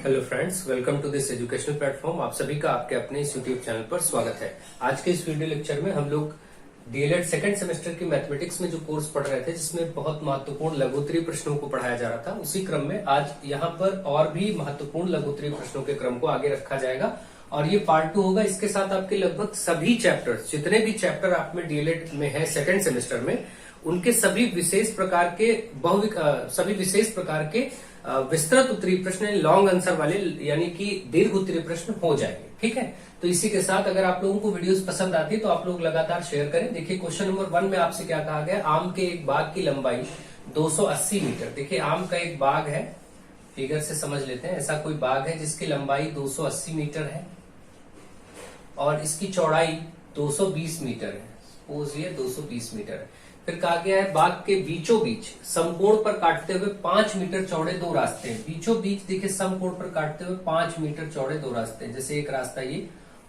Hello friends, welcome to this educational platform. आप सभी का आपके अपने इस यूट्यूब चैनल पर स्वागत है। आज के इस वीडियो लेक्चर में हम लोग डीएलएड सेकंड सेमेस्टर की मैथमेटिक्स में जो कोर्स पढ़ रहे थे, जिसमें बहुत महत्वपूर्ण लघुत्तरीय प्रश्नों को पढ़ाया जा रहा था, उसी क्रम में आज यहाँ पर और भी महत्वपूर्ण लघुत्तरीय प्रश्नों के क्रम को आगे रखा जाएगा और ये पार्ट 2 होगा। इसके साथ आपके लगभग सभी चैप्टर्स, जितने भी चैप्टर आप में डीएलएड में है सेकंड सेमेस्टर में, उनके सभी विशेष प्रकार के विस्तृत उत्तरीय प्रश्न, लॉन्ग आंसर वाले यानी कि दीर्घ उत्तरीय प्रश्न हो जाएंगे। ठीक है, तो इसी के साथ अगर आप लोगों को वीडियोस पसंद आती है तो आप लोग लगातार शेयर करें। देखिए क्वेश्चन नंबर 1 में आपसे क्या कहा गया, आम के एक बाग की लंबाई 280 मीटर। देखिए आम का एक बाग है, फिगर से समझ लेते हैं। ऐसा कोई बाग है जिसकी लंबाई 280 मीटर है और इसकी चौड़ाई 220 मीटर है। सपोज ये 220 मीटर है। फिर कहा गया है बाग के बीचों बीच समकोण पर काटते हुए 5 मीटर चौड़े 2 रास्ते हैं। बीचों बीच देखिए समकोण पर काटते हुए 5 मीटर चौड़े 2 रास्ते हैं। जैसे एक रास्ता ये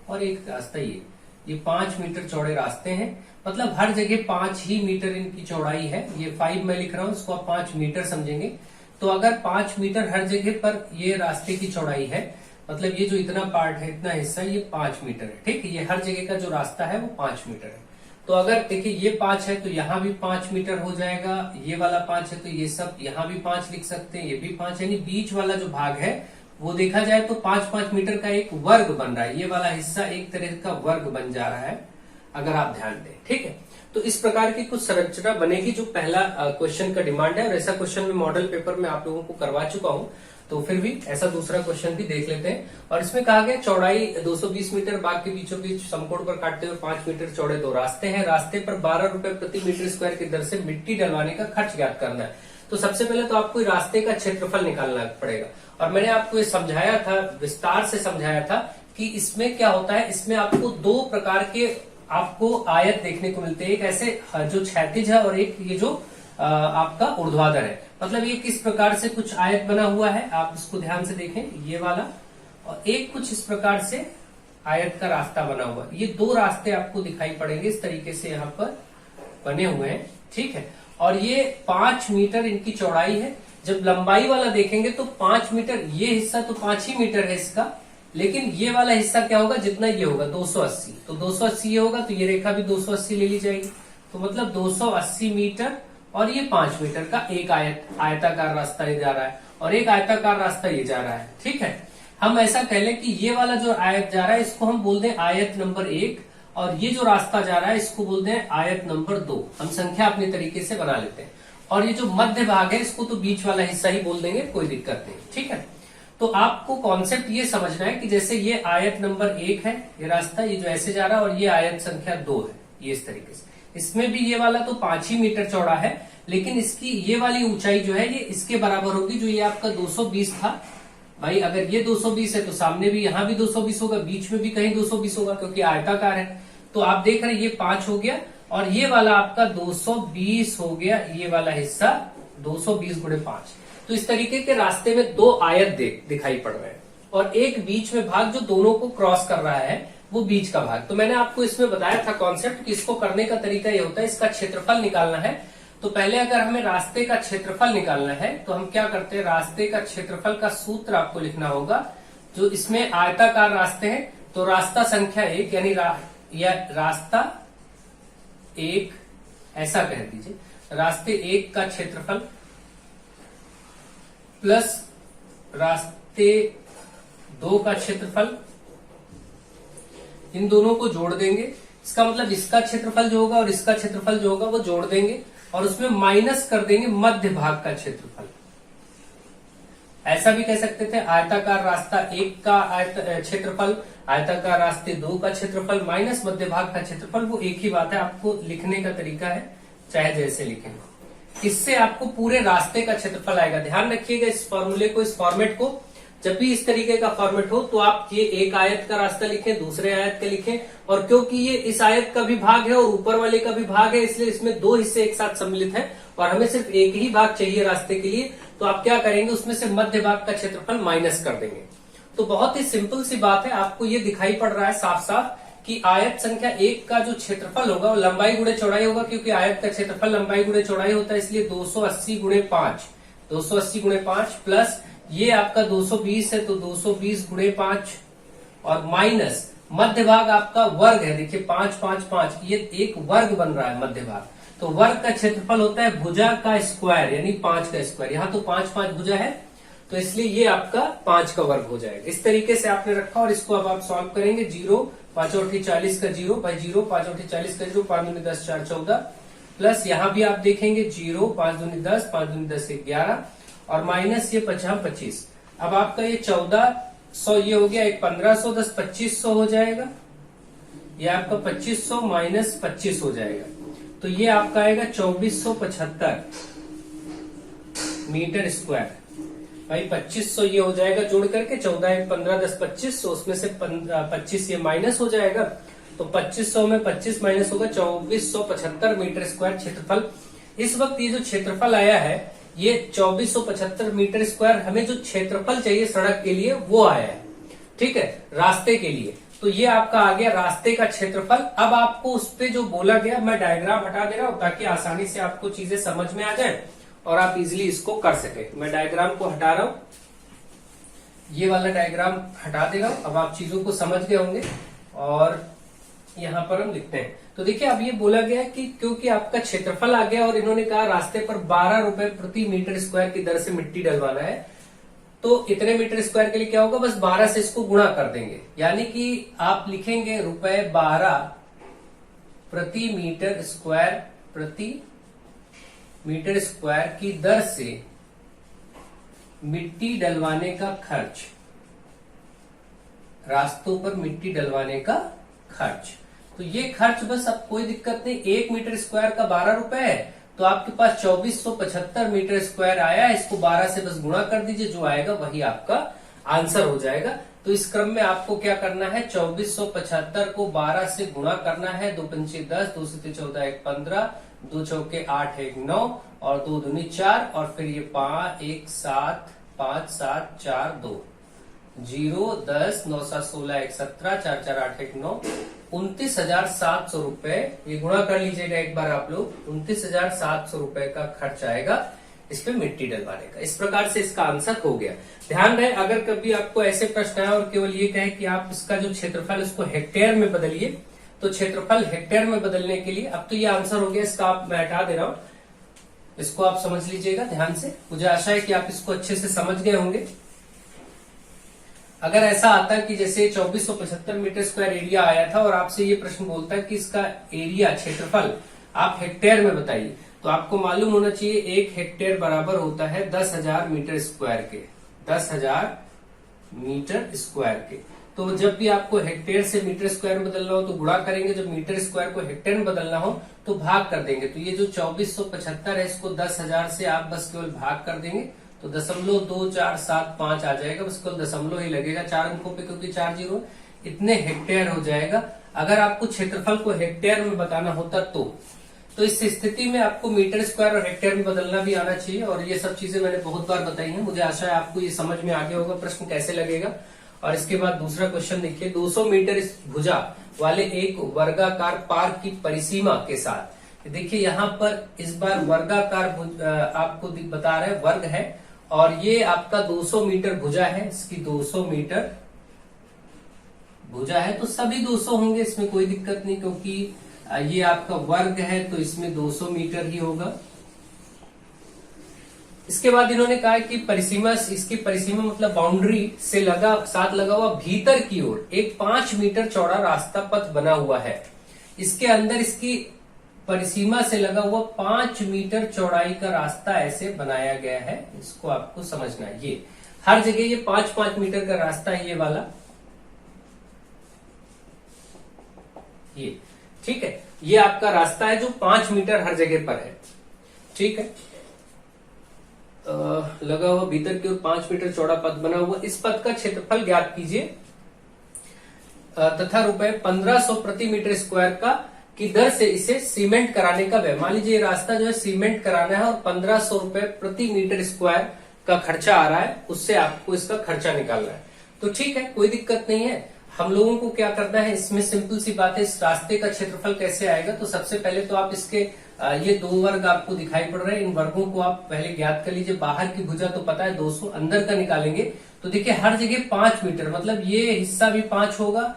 और एक रास्ता ये 5 मीटर चौड़े रास्ते हैं। मतलब हर जगह 5 ही मीटर इनकी चौड़ाई है। ये 5 मैं लिख रहा हूं, इसको आप 5 मीटर समझेंगे। तो अगर 5 मीटर हर जगह पर ये रास्ते की चौड़ाई है, मतलब ये जो इतना पार्ट है, इतना हिस्सा, ये 5 मीटर है। ठीक है, ये हर जगह का जो रास्ता है वो 5 मीटर है। तो अगर देखिए ये 5 है तो यहाँ भी 5 मीटर हो जाएगा, ये वाला 5 है तो ये सब यहाँ भी 5 लिख सकते हैं, ये भी 5, यानी बीच वाला जो भाग है वो देखा जाए तो 5-5 मीटर का एक वर्ग बन रहा है। ये वाला हिस्सा एक तरह का वर्ग बन जा रहा है, अगर आप ध्यान दें। ठीक है, तो इस प्रकार की कुछ संरचना बनेगी जो पहला क्वेश्चन का डिमांड है, और ऐसा क्वेश्चन में मॉडल पेपर में आप लोगों को करवा चुका हूं। तो फिर भी ऐसा दूसरा क्वेश्चन भी देख लेते हैं। और इसमें कहा गया चौड़ाई 220 मीटर, बाग के बीचों बीच समकोण पर काटते हुए 5 मीटर चौड़े 2 रास्ते हैं। रास्ते पर 12 रुपए प्रति मीटर स्क्वायर की दर से मिट्टी डलवाने का खर्च ज्ञात करना है। तो सबसे पहले तो आपको रास्ते का क्षेत्रफल निकालना पड़ेगा, और मैंने आपको ये समझाया था, विस्तार से समझाया था कि इसमें क्या होता है। इसमें आपको 2 प्रकार के आपको आयत देखने को मिलते हैं, एक ऐसे जो क्षैतिज है और एक ये जो आपका ऊर्ध्वाधर है। मतलब ये किस प्रकार से कुछ आयत बना हुआ है, आप इसको ध्यान से देखें, ये वाला, और एक कुछ इस प्रकार से आयत का रास्ता बना हुआ है। ये 2 रास्ते आपको दिखाई पड़ेंगे इस तरीके से यहाँ पर बने हुए हैं। ठीक है, और ये 5 मीटर इनकी चौड़ाई है। जब लंबाई वाला देखेंगे तो 5 मीटर, ये हिस्सा तो 5 ही मीटर है इसका, लेकिन ये वाला हिस्सा क्या होगा, जितना ये होगा 280, तो 280 ये होगा, तो ये रेखा भी 280 ले ली जाएगी। तो मतलब 280 मीटर और ये 5 मीटर का एक आयताकार रास्ता ये जा रहा है, और एक आयताकार रास्ता ये जा रहा है। ठीक है, हम ऐसा कह लें कि ये वाला जो आयत जा रहा है इसको हम बोल दें आयत नंबर 1, और ये जो रास्ता जा रहा है इसको बोल दें आयत नंबर 2। हम संख्या अपने तरीके से बना लेते हैं। और ये जो मध्य भाग है इसको तो बीच वाला हिस्सा ही बोल देंगे, कोई दिक्कत नहीं। ठीक है, तो आपको कॉन्सेप्ट ये समझना है कि जैसे ये आयत नंबर 1 है, ये रास्ता ये जो ऐसे जा रहा है, और ये आयत संख्या 2 है, ये इस तरीके से। इसमें भी ये वाला तो 5 ही मीटर चौड़ा है, लेकिन इसकी ये वाली ऊंचाई जो है ये इसके बराबर होगी, जो ये आपका 220 था। भाई अगर ये 220 है तो सामने भी यहाँ भी 220 होगा, बीच में भी कहीं 220 होगा, क्योंकि आयताकार है। तो आप देख रहे हैं ये 5 हो गया, और ये वाला आपका 220 हो गया, ये वाला हिस्सा 220 गुणे 5। तो इस तरीके के रास्ते में 2 आयत दिखाई पड़ रहे हैं, और एक बीच में भाग जो दोनों को क्रॉस कर रहा है वो बीच का भाग। तो मैंने आपको इसमें बताया था कॉन्सेप्ट कि इसको करने का तरीका ये होता है, इसका क्षेत्रफल निकालना है। तो पहले अगर हमें रास्ते का क्षेत्रफल निकालना है तो हम क्या करते हैं, रास्ते का क्षेत्रफल का सूत्र आपको लिखना होगा। जो इसमें आयताकार रास्ते हैं तो रास्ता संख्या 1 यानी या रास्ता 1 ऐसा कह दीजिए, रास्ते 1 का क्षेत्रफल प्लस रास्ते 2 का क्षेत्रफल, इन दोनों को जोड़ देंगे। इसका मतलब इसका क्षेत्रफल जो होगा और इसका क्षेत्रफल जो होगा वो जोड़ देंगे, और उसमें माइनस कर देंगे मध्य भाग का क्षेत्रफल। ऐसा भी कह सकते थे, आयताकार रास्ता 1 का क्षेत्रफल, आयताकार रास्ते 2 का क्षेत्रफल माइनस मध्य भाग का क्षेत्रफल, वो एक ही बात है। आपको लिखने का तरीका है, चाहे जैसे लिखें। इससे आपको पूरे रास्ते का क्षेत्रफल आएगा। ध्यान रखिएगा इस फॉर्मूले को, इस फॉर्मेट को। जब भी इस तरीके का फॉर्मेट हो तो आप ये एक आयत का रास्ता लिखें, दूसरे आयत का लिखें, और क्योंकि ये इस आयत का भी भाग है और ऊपर वाले का भी भाग है, इसलिए इसमें 2 हिस्से एक साथ सम्मिलित हैं, और हमें सिर्फ एक ही भाग चाहिए रास्ते के लिए। तो आप क्या करेंगे, उसमें से मध्य भाग का क्षेत्रफल माइनस कर देंगे। तो बहुत ही सिंपल सी बात है, आपको ये दिखाई पड़ रहा है साफ साफ कि आयत संख्या 1 का जो क्षेत्रफल होगा वो लंबाई गुणे चौड़ाई होगा, क्योंकि आयत का क्षेत्रफल लंबाई गुणे चौड़ाई होता है, इसलिए 280 गुणे 5 प्लस ये आपका 220 है, तो 220 गुणे 5 और माइनस मध्य भाग आपका वर्ग है। देखिए 5 5 5, ये एक वर्ग बन रहा है मध्य भाग। तो वर्ग का क्षेत्रफल होता है भुजा का स्क्वायर, यानी 5 का स्क्वायर। यहाँ तो 5 5 भुजा है, तो इसलिए ये आपका 5 का वर्ग हो जाएगा। इस तरीके से आपने रखा और इसको अब आप सॉल्व करेंगे। 0 5 8 40 का 0 भाई 0 5 8 40 का 0 5 दूनी 10 4 14 प्लस यहाँ भी आप देखेंगे 0 5 दूनी 10 5 दूनी 10 11 और माइनस ये 5 25। अब आपका ये 1400 ये हो गया, एक 1500 10 2500 हो जाएगा। ये आपका 2500 माइनस 25 हो जाएगा, तो ये आपका आएगा 2475 मीटर स्क्वायर। भाई 2500 ये हो जाएगा जोड़ करके, 14 1 15 10 2500, उसमें से 25 ये माइनस हो जाएगा, तो 2500 में 25 माइनस होगा 2475 मीटर स्क्वायर क्षेत्रफल। इस वक्त ये जो क्षेत्रफल आया है ये 2475 मीटर स्क्वायर, हमें जो क्षेत्रफल चाहिए सड़क के लिए वो आया है, ठीक है, रास्ते के लिए। तो ये आपका आ गया रास्ते का क्षेत्रफल। अब आपको उस पे जो बोला गया, मैं डायग्राम हटा दे रहा हूं ताकि आसानी से आपको चीजें समझ में आ जाए और आप इजीली इसको कर सके। मैं डायग्राम को हटा रहा हूं, ये वाला डायग्राम हटा दे रहा हूं। अब आप चीजों को समझ गए होंगे और यहां पर हम लिखते हैं। तो देखिए अब ये बोला गया है कि क्योंकि आपका क्षेत्रफल आ गया और इन्होंने कहा रास्ते पर 12 रुपए प्रति मीटर स्क्वायर की दर से मिट्टी डलवाना है, तो इतने मीटर स्क्वायर के लिए क्या होगा, बस 12 से इसको गुणा कर देंगे। यानी कि आप लिखेंगे रुपए 12 प्रति मीटर स्क्वायर की दर से मिट्टी डलवाने का खर्च, रास्तों पर मिट्टी डलवाने का खर्च। तो ये खर्च बस, अब कोई दिक्कत नहीं, 1 मीटर स्क्वायर का 12 रुपए है, तो आपके पास 2475 मीटर स्क्वायर आया। इसको 12 से बस गुणा कर दीजिए, जो आएगा वही आपका आंसर हो जाएगा। तो इस क्रम में आपको क्या करना है, 2475 को 12 से गुणा करना है। 2 पंचे 10, 2 से 14 1 15, 2 चौके 8 1 9 और 2 दूनी 4 और फिर ये 5 1 7 5 7 4 2 0 10 9 7 16 1 17 4 4 8 1 9 29,700 रुपए। ये गुणा कर लीजिएगा एक बार आप लोग, 29,700 रुपए का खर्च आएगा इस पे मिट्टी डलवाने का। इस प्रकार से इसका आंसर हो गया। ध्यान रहे, अगर कभी आपको ऐसे प्रश्न आए और केवल ये कहे कि आप इसका जो क्षेत्रफल उसको हेक्टेयर में बदलिए, तो क्षेत्रफल हेक्टेयर में बदलने के लिए अब तो ये आंसर हो गया इसका। आप मैं हटा दे रहा हूं, इसको आप समझ लीजिएगा ध्यान से। मुझे आशा है कि आप इसको अच्छे से समझ गए होंगे। अगर ऐसा आता है कि जैसे 2475 मीटर स्क्वायर एरिया आया था और आपसे ये प्रश्न बोलता है कि इसका एरिया क्षेत्रफल आप हेक्टेयर में बताइए, तो आपको मालूम होना चाहिए 1 हेक्टेयर बराबर होता है 10,000 मीटर स्क्वायर के, 10,000 मीटर स्क्वायर के। तो जब भी आपको हेक्टेयर से मीटर स्क्वायर में बदलना हो तो गुणा करेंगे, जब मीटर स्क्वायर को हेक्टेयर में बदलना हो तो भाग कर देंगे। तो ये जो 2475 है इसको 10,000 से आप बस केवल भाग कर देंगे, तो 0.2475 आ जाएगा। बस केवल दशमलव ही लगेगा 4 अंकों पे, क्योंकि 4 जीरो, इतने हेक्टेयर हो जाएगा। अगर आपको क्षेत्रफल को हेक्टेयर में बताना होता तो इस स्थिति में आपको मीटर स्क्वायर और हेक्टेयर में बदलना भी आना चाहिए। और ये सब चीजें मैंने बहुत बार बताई हैं। मुझे आशा है आपको ये समझ में आ गया होगा प्रश्न कैसे लगेगा। और इसके बाद दूसरा क्वेश्चन देखिए, 200 मीटर भुजा वाले एक वर्गाकार पार्क की परिसीमा के साथ। देखिए यहाँ पर इस बार वर्गाकार आपको बता रहे वर्ग है और ये आपका 200 मीटर भुजा है, इसकी 200 मीटर भुजा है, तो सभी 200 होंगे, इसमें कोई दिक्कत नहीं, क्योंकि ये आपका वर्ग है तो इसमें 200 मीटर ही होगा। इसके बाद इन्होंने कहा कि परिसीमा, इसकी परिसीमा मतलब बाउंड्री से साथ लगा हुआ भीतर की ओर एक 5 मीटर चौड़ा रास्ता पथ बना हुआ है। इसके अंदर इसकी परिसीमा से लगा हुआ 5 मीटर चौड़ाई का रास्ता ऐसे बनाया गया है। इसको आपको समझना है, ये हर जगह ये 5-5 मीटर का रास्ता है, ये वाला, ये ठीक है, ये आपका रास्ता है जो 5 मीटर हर जगह पर है, ठीक है। लगा हुआ भीतर की ओर 5 मीटर चौड़ा पथ बना हुआ, इस पथ का क्षेत्रफल ज्ञात कीजिए तथा रुपए 1500 प्रति मीटर स्क्वायर का की दर से इसे सीमेंट कराने का व्यय। मान लीजिए रास्ता जो है सीमेंट कराना है और 1500 रुपए प्रति मीटर स्क्वायर का खर्चा आ रहा है, उससे आपको इसका खर्चा निकालना है। तो ठीक है, कोई दिक्कत नहीं है। हम लोगों को क्या करना है, इसमें सिंपल सी बात है, इस रास्ते का क्षेत्रफल कैसे आएगा। तो सबसे पहले तो आप इसके ये दो वर्ग आपको दिखाई पड़ रहे हैं, इन वर्गों को आप पहले ज्ञात कर लीजिए। बाहर की भुजा तो पता है 200, अंदर का निकालेंगे तो देखिए हर जगह 5 मीटर, मतलब ये हिस्सा भी 5 होगा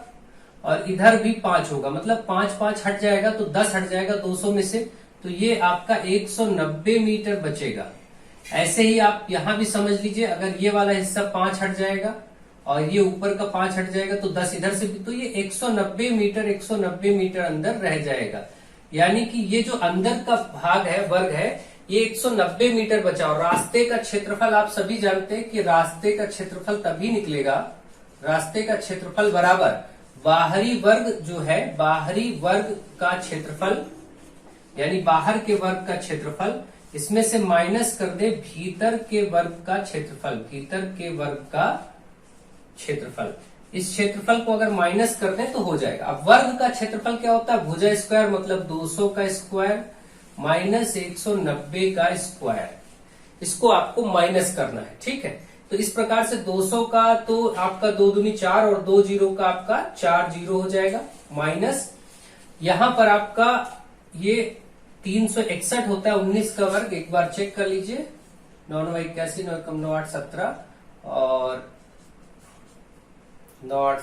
और इधर भी 5 होगा, मतलब 5 5 हट जाएगा तो 10 हट जाएगा 200 में से, तो ये आपका 190 मीटर बचेगा। ऐसे ही आप यहां भी समझ लीजिए, अगर ये वाला हिस्सा 5 हट जाएगा और ये ऊपर का 5 हट जाएगा तो 10 इधर से भी, तो ये 190 मीटर अंदर रह जाएगा। यानी कि ये जो अंदर का भाग है, वर्ग है, ये 190 मीटर बचा। और रास्ते का क्षेत्रफल आप सभी जानते हैं कि रास्ते का क्षेत्रफल तभी निकलेगा, रास्ते का क्षेत्रफल बराबर बाहरी वर्ग जो है, बाहरी वर्ग का क्षेत्रफल यानी बाहर के वर्ग का क्षेत्रफल, इसमें से माइनस कर दे भीतर के वर्ग का क्षेत्रफल, भीतर के वर्ग का क्षेत्रफल। इस क्षेत्रफल को अगर माइनस कर दें तो हो जाएगा। अब वर्ग का क्षेत्रफल क्या होता है, भुजा स्क्वायर मतलब 200 का स्क्वायर माइनस 190 का स्क्वायर, इसको आपको माइनस करना है, ठीक है। तो इस प्रकार से 200 का तो आपका 2 दूनी 4 और 2 जीरो का आपका 4 जीरो हो जाएगा, माइनस यहां पर आपका ये 361 होता है 19 का वर्ग, एक बार चेक कर लीजिए, 9 9 81 9 कम 9 8 17 और 9 8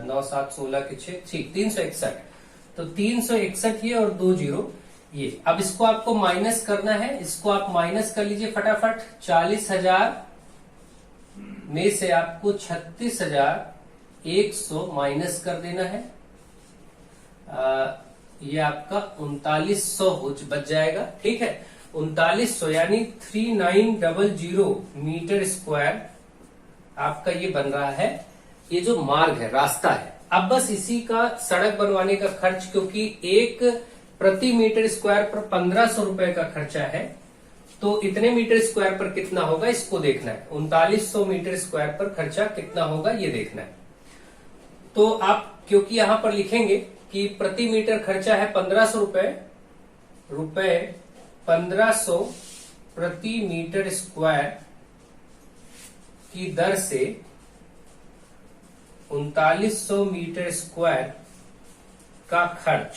9 7 16 के 6, ठीक 361, तो 361 ये और 2 जीरो ये। अब इसको आपको माइनस करना है, इसको आप माइनस कर लीजिए फटाफट। 40,000 में से आपको 36,100 माइनस कर देना है, ये आपका 3900 बच जाएगा, ठीक है। 3900 यानी 3900 मीटर स्क्वायर आपका ये बन रहा है, ये जो मार्ग है, रास्ता है। अब बस इसी का सड़क बनवाने का खर्च, क्योंकि एक प्रति मीटर स्क्वायर पर 1500 रुपए का खर्चा है, तो इतने मीटर स्क्वायर पर कितना होगा इसको देखना है। 3900 मीटर स्क्वायर पर खर्चा कितना होगा ये देखना है। तो आप क्योंकि यहां पर लिखेंगे कि प्रति मीटर खर्चा है 1500 रुपए 1500 प्रति मीटर स्क्वायर की दर से 3900 मीटर स्क्वायर का खर्च,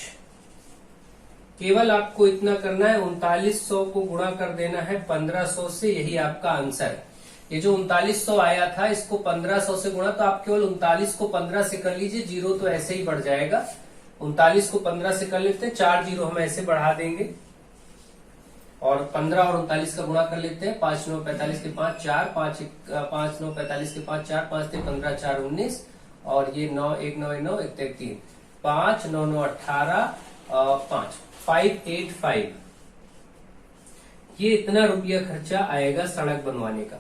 केवल आपको इतना करना है, 3900 को गुणा कर देना है 1500 से, यही आपका आंसर है। ये जो 3900 आया था इसको 1500 से गुणा, तो आप केवल 39 को 15 से कर लीजिए, जीरो तो ऐसे ही बढ़ जाएगा। 39 को 15 से कर लेते हैं, 4 जीरो हम ऐसे बढ़ा देंगे और 15 और 39 का गुणा कर लेते हैं। 5 9 45 के 5 4, 5 9 45 के 5 4, 5 3 15 4 19 और ये 9 1 9 9 1 3 5 9 9 18 5 585, ये इतना रुपया खर्चा आएगा सड़क बनवाने का,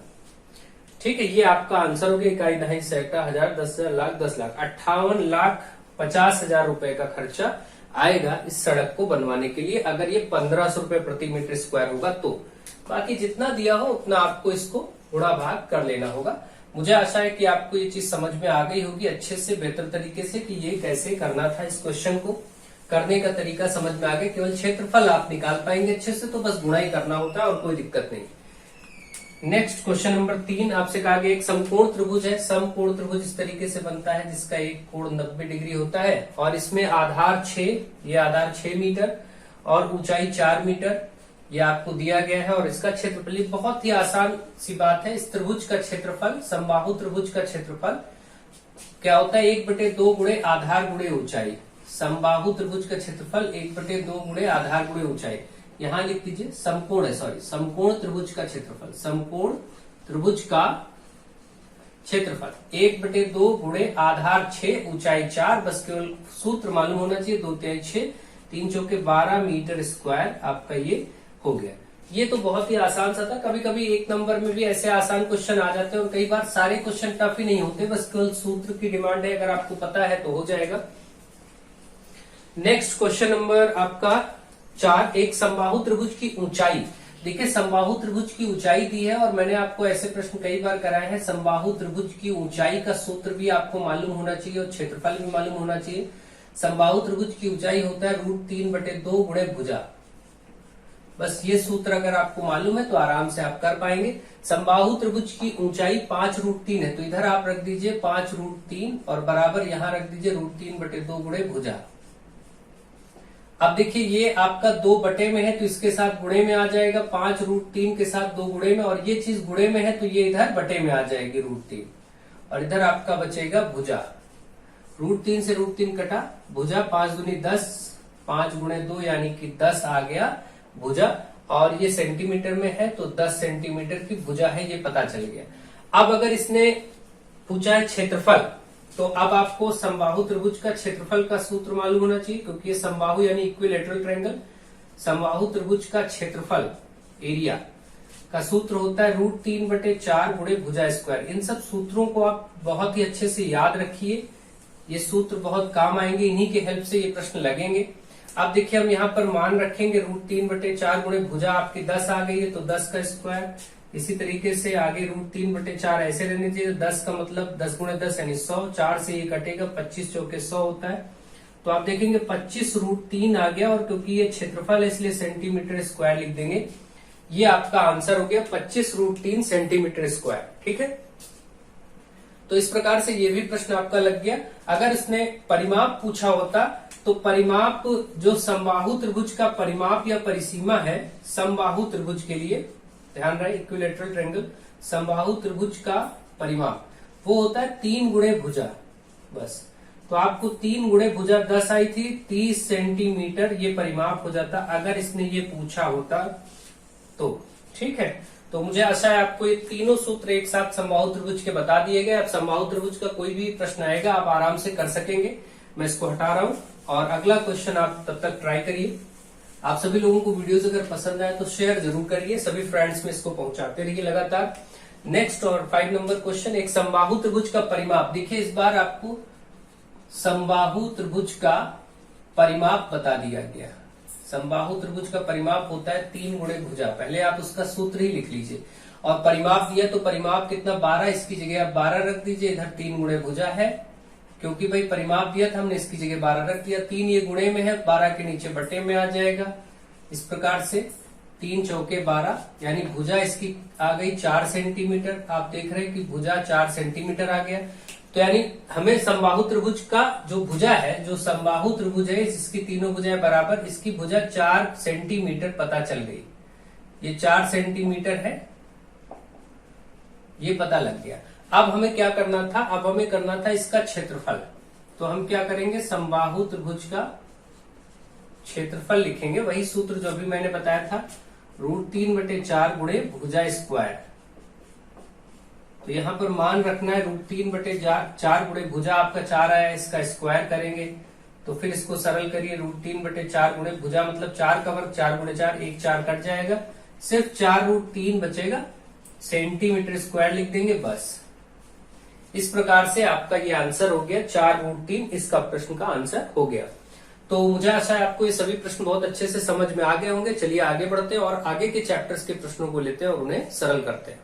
ठीक है। ये आपका आंसर हो गया। इकाई दहाई सैकड़ा हजार 10,000 लाख 10 लाख 58,50,000 रुपए का खर्चा आएगा इस सड़क को बनवाने के लिए, अगर ये 1500 रुपए प्रति मीटर स्क्वायर होगा तो। बाकी जितना दिया हो उतना आपको इसको गुणा भाग कर लेना होगा। मुझे आशा है कि आपको ये चीज समझ में आ गई होगी अच्छे से, बेहतर तरीके से, कि ये कैसे करना था। इस क्वेश्चन को करने का तरीका समझ में आ गया, केवल क्षेत्रफल आप निकाल पाएंगे अच्छे से, तो बस गुणा ही करना होता है और कोई दिक्कत नहीं। नेक्स्ट क्वेश्चन नंबर 3 आपसे कहा गया एक समकोण त्रिभुज है। समकोण त्रिभुज इस तरीके से बनता है जिसका एक कोण 90 डिग्री होता है और इसमें आधार 6, ये आधार 6 मीटर और ऊंचाई 4 मीटर, ये आपको दिया गया है। और इसका क्षेत्रफल बहुत ही आसान सी बात है। इस त्रिभुज का क्षेत्रफल, समबाहु त्रिभुज का क्षेत्रफल क्या होता है, 1/2 गुणे आधार गुणे ऊंचाई। समबाहु त्रिभुज का क्षेत्रफल 1/2 गुणे आधार गुणे ऊंचाई। यहां लिख दीजिए समकोण है, सॉरी, समकोण त्रिभुज का क्षेत्रफल, समकोण त्रिभुज का क्षेत्रफल 1/2 गुणे आधार 6 ऊंचाई 4, बस केवल सूत्र मालूम होना चाहिए, 2 3 6 3 चौके 12 मीटर स्क्वायर आपका ये हो गया। ये तो बहुत ही आसान सा था। कभी कभी एक नंबर में भी ऐसे आसान क्वेश्चन आ जाते हैं और कई बार सारे क्वेश्चन टफ ही नहीं होते, बस केवल सूत्र की डिमांड है, अगर आपको पता है तो हो जाएगा। नेक्स्ट क्वेश्चन नंबर आपका 4, एक समबाहु त्रिभुज की ऊंचाई। देखिए समबाहु त्रिभुज की ऊंचाई दी है और मैंने आपको ऐसे प्रश्न कई बार कराए हैं। समबाहु त्रिभुज की ऊंचाई का सूत्र भी आपको मालूम होना चाहिए और क्षेत्रफल भी मालूम होना चाहिए। समबाहु त्रिभुज की ऊंचाई होता है √3/2 गुणे भुजा। बस ये सूत्र अगर आपको मालूम है तो आराम से आप कर पाएंगे। समबाहु त्रिभुज की ऊंचाई 5√3 है, तो इधर आप रख दीजिए 5√3 और बराबर यहां रख दीजिए √3/2 गुणे भुजा। अब देखिए ये आपका 2 बटे में है तो इसके साथ गुणे में आ जाएगा, 5√3 के साथ 2 गुणे में, और ये चीज गुणे में है तो ये इधर बटे में आ जाएगी √3, और इधर आपका बचेगा भुजा। √3 से √3 कटा, भुजा 5 दूनी 10, 5 गुणे 2 यानी कि 10 आ गया भुजा, और ये सेंटीमीटर में है तो 10 सेंटीमीटर की भुजा है, ये पता चल गया। अब अगर इसने पूछा है क्षेत्रफल, तो अब आपको समबाहु त्रिभुज का क्षेत्रफल का सूत्र मालूम होना चाहिए, क्योंकि ये समबाहु यानी इक्विलेटरल ट्रायंगल। समबाहु त्रिभुज का क्षेत्रफल एरिया का सूत्र होता है √3/4 गुणे भुजा स्क्वायर। इन सब सूत्रों को आप बहुत ही अच्छे से याद रखिए, ये सूत्र बहुत काम आएंगे, इन्हीं के हेल्प से ये प्रश्न लगेंगे। अब देखिए हम यहाँ पर मान रखेंगे √3/4 गुणे भुजा आपकी 10 आ गई है तो 10 का स्क्वायर। इसी तरीके से आगे √3/4 ऐसे रहने चाहिए, 10 का मतलब 10 गुणे 10 यानी 100, 4 से ये कटेगा, 25 चौके 100 होता है। तो आप देखेंगे 25√3 आ गया, और क्योंकि ये क्षेत्रफल है इसलिए सेंटीमीटर स्क्वायर लिख देंगे। ये आपका आंसर हो गया 25√3 सेंटीमीटर स्क्वायर। ठीक है, तो इस प्रकार से ये भी प्रश्न आपका लग गया। अगर इसने परिमाप पूछा होता तो परिमाप जो समबाहु त्रिभुज का परिमाप या परिसीमा है समबाहु त्रिभुज के लिए, ध्यान रहे इक्विलेटरल ट्रायंगल, समबाहु त्रिभुज का परिमाप वो होता है 3 गुणे भुजा। बस, तो आपको 3 गुणे भुजा 10 आई थी, 30 सेंटीमीटर ये परिमाप हो जाता अगर इसने ये पूछा होता तो। ठीक है, तो मुझे आशा है आपको ये तीनों सूत्र एक साथ समबाहु त्रिभुज के बता दिए गए। अब समबाहु त्रिभुज का कोई भी प्रश्न आएगा आप आराम से कर सकेंगे। मैं इसको हटा रहा हूं और अगला क्वेश्चन आप तब तक ट्राई करिए। आप सभी लोगों को वीडियोस अगर पसंद आए तो शेयर जरूर करिए, सभी फ्रेंड्स में इसको पहुंचाते रहिए लगातार। नेक्स्ट और 5 नंबर क्वेश्चन, एक समबाहु त्रिभुज का परिमाप। देखिए इस बार आपको समबाहु त्रिभुज का परिमाप बता दिया गया। समबाहु त्रिभुज का परिमाप होता है 3 गुणे भुजा। पहले आप उसका सूत्र ही लिख लीजिए, और परिमाप दिया तो परिमाप कितना 12, इसकी जगह आप 12 रख दीजिए, इधर 3 गुणे भुजा है, क्योंकि भाई परिमाप दिया था हमने, इसकी जगह 12 रख दिया। 3 ये गुणे में है, 12 के नीचे बटे में आ जाएगा। इस प्रकार से 3 चौके 12 यानी भुजा इसकी आ गई 4 सेंटीमीटर। आप देख रहे हैं कि भुजा 4 सेंटीमीटर आ गया। तो यानी हमें समबाहु त्रिभुज का जो भुजा है, जो समबाहु त्रिभुज है जिसकी तीनों भुजाएं बराबर, इसकी भुजा 4 सेंटीमीटर पता चल गई। ये 4 सेंटीमीटर है, ये पता लग गया। अब हमें क्या करना था, अब हमें करना था इसका क्षेत्रफल। तो हम क्या करेंगे, समबाहु त्रिभुज का क्षेत्रफल लिखेंगे, वही सूत्र जो अभी मैंने बताया था, √3/4 गुणे भुजा स्क्वायर। तो यहां पर मान रखना है √3/4 गुणे भुजा, आपका 4 आया, इसका स्क्वायर करेंगे तो फिर इसको सरल करिए। √3/4 गुणे भुजा मतलब 4 का वर्ग, 4 गुणे 4, 1 4 कट जाएगा, सिर्फ 4√3 बचेगा, सेंटीमीटर स्क्वायर लिख देंगे बस। इस प्रकार से आपका ये आंसर हो गया 4√3, इसका प्रश्न का आंसर हो गया। तो मुझे आशा है आपको ये सभी प्रश्न बहुत अच्छे से समझ में आ गए होंगे। चलिए आगे बढ़ते हैं और आगे के चैप्टर्स के प्रश्नों को लेते हैं और उन्हें सरल करते हैं।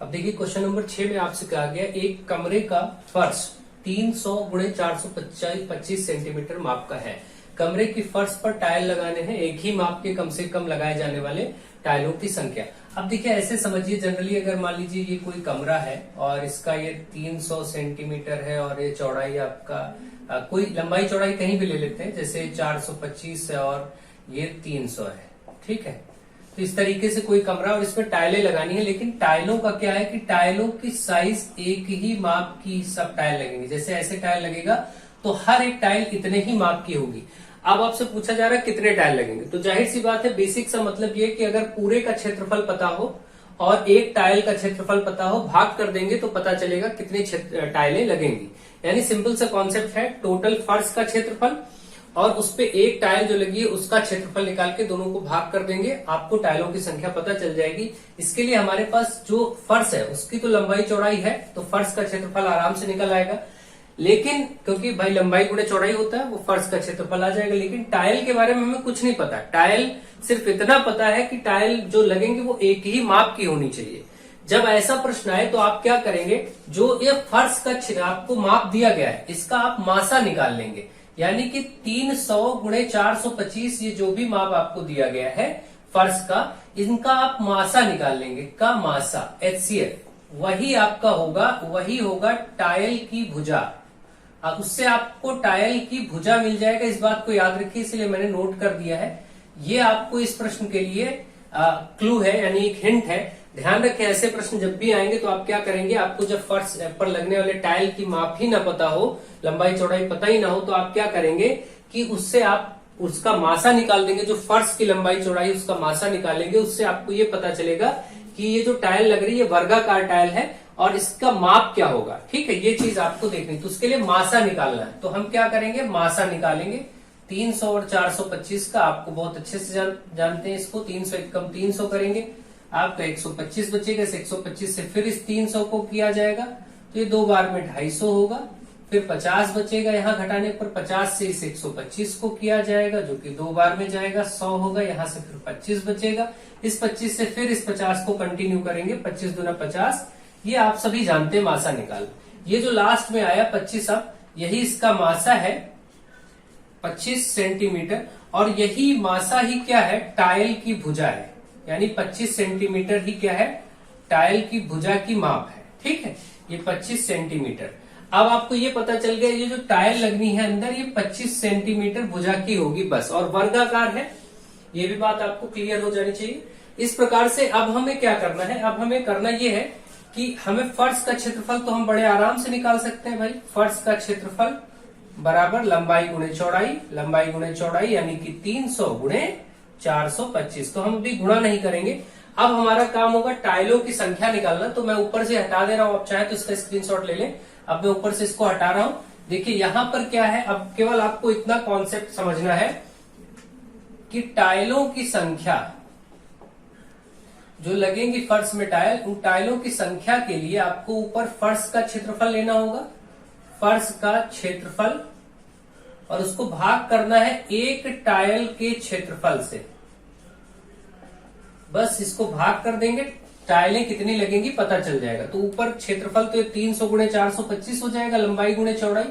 अब देखिए क्वेश्चन नंबर 6 में आपसे कहा गया एक कमरे का फर्श 300 × 425 सेंटीमीटर माप का है। कमरे की फर्श पर टाइल लगाने हैं, एक ही माप के कम से कम लगाए जाने वाले टाइलों की संख्या। अब देखिए ऐसे समझिए, जनरली अगर मान लीजिए ये कोई कमरा है और इसका ये 300 सेंटीमीटर है और ये चौड़ाई आपका कोई लंबाई चौड़ाई कहीं भी ले लेते हैं, जैसे 425 है और ये 300 है। ठीक है, तो इस तरीके से कोई कमरा और इसमें टाइलें लगानी है, लेकिन टाइलों का क्या है कि टाइलों की साइज एक ही माप की सब टाइल लगेंगी। जैसे ऐसे टाइल लगेगा तो हर एक टाइल इतने ही माप की होगी। अब आपसे पूछा जा रहा है कितने टाइल लगेंगे, तो जाहिर सी बात है, बेसिक सा मतलब ये कि अगर पूरे का क्षेत्रफल पता हो और एक टाइल का क्षेत्रफल पता हो, भाग कर देंगे तो पता चलेगा कितनी टाइलें लगेंगी। यानी सिंपल सा कॉन्सेप्ट है, टोटल फर्श का क्षेत्रफल और उस पे एक टाइल जो लगी है उसका क्षेत्रफल निकाल के दोनों को भाग कर देंगे, आपको टाइलों की संख्या पता चल जाएगी। इसके लिए हमारे पास जो फर्श है उसकी तो लंबाई चौड़ाई है, तो फर्श का क्षेत्रफल आराम से निकल आएगा। लेकिन क्योंकि भाई लंबाई गुणे चौड़ाई होता है, वो फर्श का क्षेत्रफल आ जाएगा। लेकिन टाइल के बारे में हमें कुछ नहीं पता। टाइल सिर्फ इतना पता है कि टाइल जो लगेंगे वो एक ही माप की होनी चाहिए। जब ऐसा प्रश्न आए तो आप क्या करेंगे, जो ये फर्श का आपको माप दिया गया है इसका आप मासा निकाल लेंगे। यानी कि 300 × 425 ये जो भी माप आपको दिया गया है फर्श का, इनका आप मासा निकाल लेंगे, का मासा HCF, वही आपका होगा, वही होगा टाइल की भुजा। अब उससे आपको टाइल की भुजा मिल जाएगा, इस बात को याद रखिए, इसलिए मैंने नोट कर दिया है। ये आपको इस प्रश्न के लिए क्लू है, यानी एक हिंट है। ध्यान रखें, ऐसे प्रश्न जब भी आएंगे तो आप क्या करेंगे, आपको जब फर्श पर लगने वाले टाइल की माप ही ना पता हो, लंबाई चौड़ाई पता ही ना हो, तो आप क्या करेंगे कि उससे आप उसका मासा निकाल देंगे, जो फर्श की लंबाई चौड़ाई उसका मासा निकालेंगे। उससे आपको ये पता चलेगा कि ये जो टाइल लग रही है वर्गाकार टाइल है और इसका माप क्या होगा। ठीक है, ये चीज आपको देखनी, तो उसके लिए मासा निकालना है। तो हम क्या करेंगे, मासा निकालेंगे। 300 और 425 का आपको बहुत अच्छे से जानते हैं इसको, 300 एक कम 300 करेंगे, आपका 125 बचेगा। इस 125 से फिर इस 300 को किया जाएगा, तो ये 2 बार में 250 होगा। फिर 50 बचेगा, यहाँ घटाने पर 50 से इस 125 को किया जाएगा, जो कि 2 बार में जाएगा, 100 होगा। यहाँ से फिर 25 बचेगा, इस 25 से फिर इस 50 को कंटिन्यू करेंगे, 25 दूना 50। ये आप सभी जानते हैं मासा निकाल। ये जो लास्ट में आया 25, अब यही इसका मासा है 25 सेंटीमीटर, और यही मासा ही क्या है, टाइल की भुजा है, यानी 25 सेंटीमीटर ही क्या है, टाइल की भुजा की माप है। ठीक है, ये 25 सेंटीमीटर। अब आपको ये पता चल गया, ये जो टाइल लगनी है अंदर, ये 25 सेंटीमीटर भुजा की होगी बस, और वर्गाकार है, ये भी बात आपको क्लियर हो जानी चाहिए। इस प्रकार से अब हमें क्या करना है, अब हमें करना ये है कि हमें फर्श का क्षेत्रफल तो हम बड़े आराम से निकाल सकते हैं भाई। फर्श का क्षेत्रफल बराबर लंबाई गुणे चौड़ाई, लंबाई गुणे चौड़ाई यानी कि 300 गुणे 425। तो हम अभी गुणा नहीं करेंगे, अब हमारा काम होगा टाइलों की संख्या निकालना। तो मैं ऊपर से हटा दे रहा हूं, आप चाहे तो इसका स्क्रीनशॉट ले लें। अब मैं ऊपर से इसको हटा रहा हूं। देखिए यहां पर क्या है, अब केवल आपको इतना कॉन्सेप्ट समझना है कि टाइलों की संख्या जो लगेंगी फर्श में टाइल, उन टाइलों की संख्या के लिए आपको ऊपर फर्श का क्षेत्रफल लेना होगा, फर्श का क्षेत्रफल, और उसको भाग करना है एक टाइल के क्षेत्रफल से। बस इसको भाग कर देंगे, टाइलें कितनी लगेंगी पता चल जाएगा। तो ऊपर क्षेत्रफल तो 300 गुणे 425 हो जाएगा, लंबाई गुणे चौड़ाई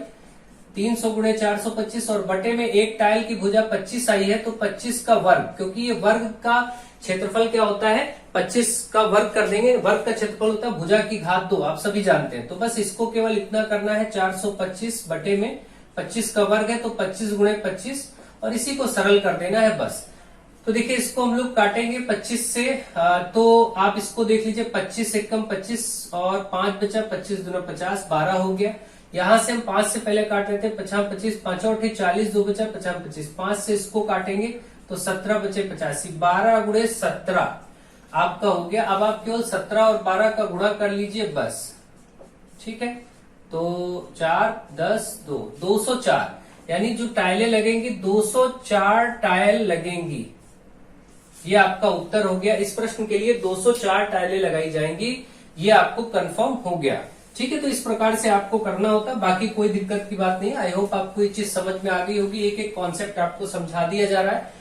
300 गुणे 425, और बटे में एक टाइल की भुजा 25 आई है, तो 25 का वर्ग, क्योंकि ये वर्ग का क्षेत्रफल क्या होता है, 25 का वर्ग कर देंगे। वर्ग का क्षेत्रफल होता है भुजा की घात 2, आप सभी जानते हैं। तो बस इसको केवल इतना करना है, 425 बटे में 25 का वर्ग है, तो 25 गुणे 25, और इसी को सरल कर देना है बस। तो देखिए इसको हम लोग काटेंगे 25 से, तो आप इसको देख लीजिए, 25 से कम 25 और 5 बचा, 25 दूना 50, 12 हो गया। यहां से हम 5 से पहले काट रहे थे, 50 25 5 और 40, 2 बचा 50 25, 5 से इसको काटेंगे तो 17 बचे 85, 12 गुणे 17 आपका हो गया। अब आप केवल 17 और 12 का गुणा कर लीजिए बस। ठीक है, तो 4 10 2 204, यानी जो टाइलें लगेंगी 204 टाइल लगेंगी। ये आपका उत्तर हो गया। इस प्रश्न के लिए 204 टाइलें लगाई जाएंगी, ये आपको कंफर्म हो गया। ठीक है, तो इस प्रकार से आपको करना होता है, बाकी कोई दिक्कत की बात नहीं है। आई होप आपको ये चीज समझ में आ गई होगी, एक एक कॉन्सेप्ट आपको समझा दिया जा रहा है,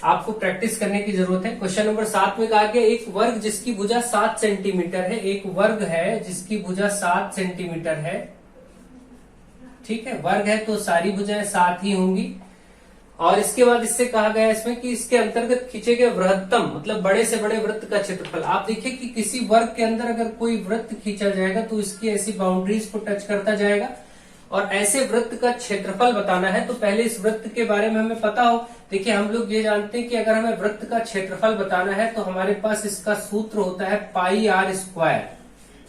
आपको प्रैक्टिस करने की जरूरत है। क्वेश्चन नंबर 7 में कहा गया, एक वर्ग जिसकी भुजा 7 सेंटीमीटर है, एक वर्ग है जिसकी भुजा 7 सेंटीमीटर है। ठीक है, वर्ग है तो सारी भुजाएं 7 ही होंगी। और इसके बाद इससे कहा गया इसमें कि इसके अंतर्गत खींचे गए वृहत्तम, मतलब बड़े से बड़े वृत्त का क्षेत्रफल। आप देखिए कि किसी वर्ग के अंदर अगर कोई वृत्त खींचा जाएगा तो इसकी ऐसी बाउंड्रीज को टच करता जाएगा, और ऐसे वृत्त का क्षेत्रफल बताना है तो पहले इस वृत्त के बारे में हमें पता हो। देखिए हम लोग ये जानते हैं कि अगर हमें वृत्त का क्षेत्रफल बताना है तो हमारे पास इसका सूत्र होता है पाई आर स्क्वायर,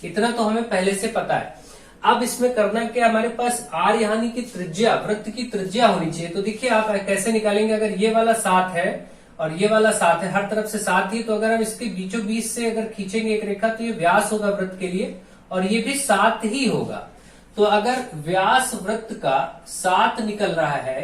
इतना तो हमें पहले से पता है। अब इसमें करना क्या, हमारे पास आर यानी कि त्रिज्या, वृत्त की त्रिज्या होनी चाहिए। तो देखिए आप कैसे निकालेंगे, अगर ये वाला 7 है और ये वाला 7 है, हर तरफ से 7 ही, तो अगर हम इसके बीचों बीच से अगर खींचेंगे एक रेखा तो ये व्यास होगा वृत्त के लिए, और ये भी 7 ही होगा। तो अगर व्यास वृत्त का 7 निकल रहा है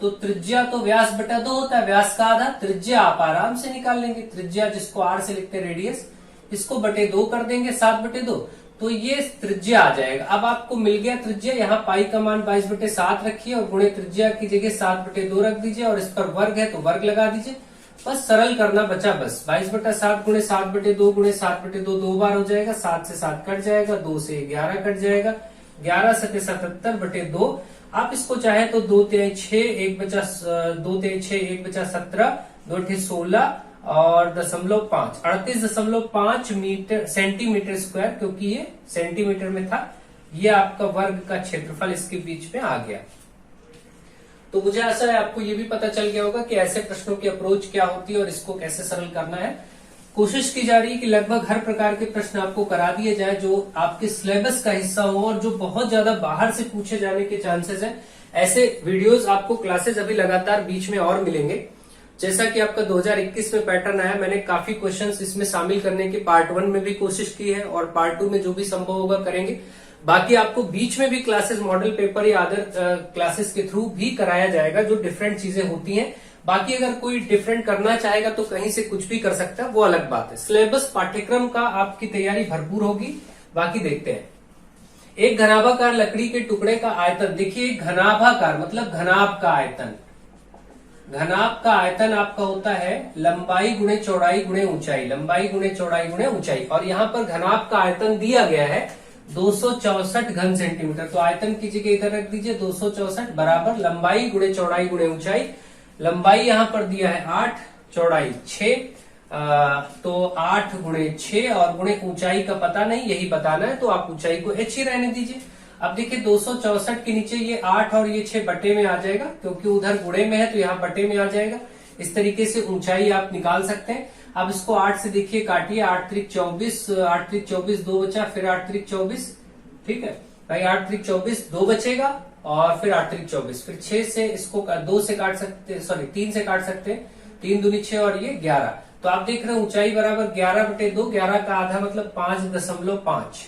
तो त्रिज्या तो व्यास बटा 2 होता है, व्यास का आधा। त्रिज्या आप आराम से निकाल लेंगे, त्रिज्या जिसको आर से लिखते हैं रेडियस, इसको बटे 2 कर देंगे, 7 बटे 2, तो ये त्रिज्या आ जाएगा। अब आपको मिल गया त्रिज्या, यहाँ पाई का मान 22 बटे 7 रखिए और गुणे त्रिज्या की जगह 7 बटे 2 रख दीजिए, और इस पर वर्ग है तो वर्ग लगा दीजिए। बस सरल करना बचा, बस 22 बटा 7 गुणे 7 बटे 2 गुणे 7 बटे 2 दो बार हो जाएगा, 7 से 7 कट जाएगा, 2 से 11 कट जाएगा, 11 सके 77 बटे 2। आप इसको चाहे तो 2 तिहाई 6, 1 बचा 2 तिहाई 6, 1 बचा 17, 2 अठे 16, और 0.5 38.5 मीटर सेंटीमीटर स्क्वायर, क्योंकि ये सेंटीमीटर में था। ये आपका वर्ग का क्षेत्रफल इसके बीच में आ गया। तो मुझे आशा है आपको ये भी पता चल गया होगा कि ऐसे प्रश्नों की अप्रोच क्या होती है और इसको कैसे सरल करना है। कोशिश की जा रही है कि लगभग हर प्रकार के प्रश्न आपको करा दिए जाए जो आपके सिलेबस का हिस्सा हो और जो बहुत ज्यादा बाहर से पूछे जाने के चांसेस है। ऐसे वीडियोस आपको क्लासेस अभी लगातार बीच में और मिलेंगे। जैसा कि आपका 2021 में पैटर्न आया, मैंने काफी क्वेश्चंस इसमें शामिल करने की पार्ट 1 में भी कोशिश की है और पार्ट 2 में जो भी संभव होगा करेंगे। बाकी आपको बीच में भी क्लासेस मॉडल पेपर या अदर क्लासेस के थ्रू भी कराया जाएगा जो डिफरेंट चीजें होती हैं। बाकी अगर कोई डिफरेंट करना चाहेगा तो कहीं से कुछ भी कर सकता है, वो अलग बात है। सिलेबस पाठ्यक्रम का आपकी तैयारी भरपूर होगी। बाकी देखते हैं। एक घनाभाकार लकड़ी के टुकड़े का आयतन, देखिए घनाभाकार मतलब घनाभ का आयतन। घनाभ का आयतन आपका होता है लंबाई गुणे चौड़ाई गुणे ऊंचाई, लंबाई गुणे चौड़ाई गुणे ऊंचाई। और यहाँ पर घनाभ का आयतन दिया गया है 264 घन सेंटीमीटर। तो आयतन की जगह इधर रख दीजिए 264 बराबर लंबाई गुणे चौड़ाई गुणे ऊंचाई। लंबाई यहां पर दिया है 8, चौड़ाई 6, तो 8 गुणे 6 और गुणे ऊंचाई का पता नहीं, यही बताना है तो आप ऊंचाई को h ही रहने दीजिए। अब देखिए 264 के नीचे ये 8 और ये 6 बटे में आ जाएगा, क्योंकि उधर गुणे में है तो यहाँ बटे में आ जाएगा। इस तरीके से ऊंचाई आप निकाल सकते हैं। अब इसको 8 से देखिए काटिए, 8 त्रिक 24, 8 त्रिक 24 2 बचा, फिर 8 त्रिक 24, ठीक है भाई 8 त्रिक 24 2 बचेगा और फिर 8 त्रिक 24, फिर 6 से इसको 2 से काट सकते, सॉरी 3 से काट सकते हैं, 3 दूनी 6 और ये 11। तो आप देख रहे हैं ऊंचाई बराबर 11 बटे 2, 11 का आधा मतलब 5.5,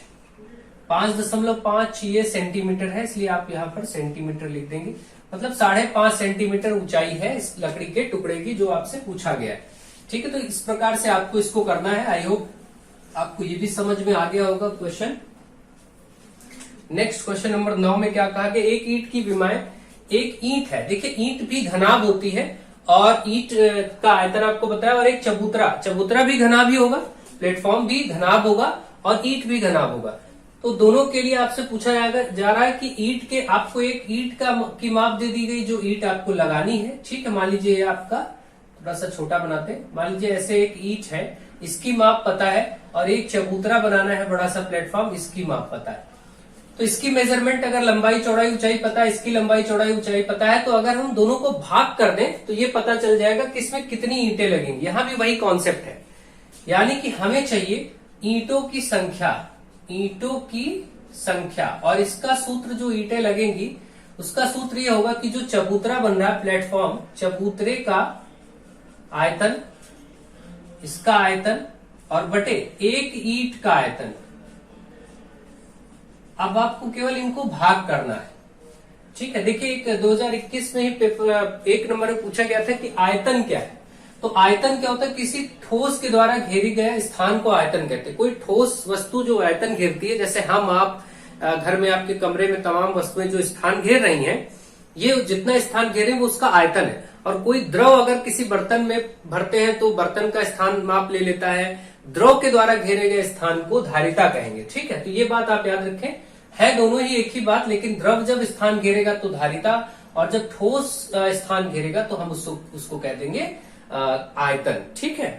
5.5 ये सेंटीमीटर है, इसलिए आप यहाँ पर सेंटीमीटर लिख देंगे। मतलब 5.5 सेंटीमीटर ऊंचाई है इस लकड़ी के टुकड़े की जो आपसे पूछा गया है। ठीक है, तो इस प्रकार से आपको इसको करना है। आई होप आपको ये भी समझ में आ गया होगा क्वेश्चन। नेक्स्ट क्वेश्चन नंबर 9 में क्या कहा कि एक ईंट की विमाएं, एक ईंट है, देखिए ईंट भी घनाभ होती है और ईंट का आयतन आपको बताया, और एक चबूतरा भी घनाभ ही होगा, प्लेटफॉर्म भी घनाभ होगा और ईंट भी घनाभ होगा। तो दोनों के लिए आपसे पूछा जा रहा है कि ईंट के, आपको एक ईंट की माप दे दी गई जो ईंट आपको लगानी है। ठीक है, मान लीजिए आपका थोड़ा सा छोटा बनाते हैं, मान लीजिए ऐसे एक ईंट है, इसकी माप पता है, और एक चबूतरा बनाना है बड़ा सा प्लेटफॉर्म, इसकी माप पता है। तो इसकी मेजरमेंट अगर लंबाई चौड़ाई ऊंचाई पता है, इसकी लंबाई चौड़ाई ऊंचाई पता है, तो अगर हम दोनों को भाग कर दें तो ये पता चल जाएगा कि इसमें कितनी ईंटें लगेंगी। यहां भी वही कॉन्सेप्ट है, यानी कि हमें चाहिए ईंटों की संख्या, और इसका सूत्र जो ईंटें लगेंगी उसका सूत्र ये होगा कि जो चबूतरा बन रहा है प्लेटफॉर्म, चबूतरे का आयतन, इसका आयतन और बटे एक ईंट का आयतन। अब आपको केवल इनको भाग करना है। ठीक है, देखिए एक 2021 में ही पेपर 1 नंबर में पूछा गया था कि आयतन क्या है। तो आयतन क्या होता है, किसी ठोस के द्वारा घेरी गए स्थान को आयतन कहते हैं। कोई ठोस वस्तु जो आयतन घेरती है, जैसे हम आप घर में आपके कमरे में तमाम वस्तुएं जो स्थान घेर रही हैं, ये जितना स्थान घेरे वो उसका आयतन है। और कोई द्रव अगर किसी बर्तन में भरते हैं तो बर्तन का स्थान माप ले लेता है, द्रव के द्वारा घेरे गए स्थान को धारिता कहेंगे। ठीक है, तो ये बात आप याद रखें, है दोनों ही एक ही बात, लेकिन द्रव जब स्थान घेरेगा तो धारिता, और जब ठोस स्थान घेरेगा तो हम उसको कह देंगे आयतन। ठीक है,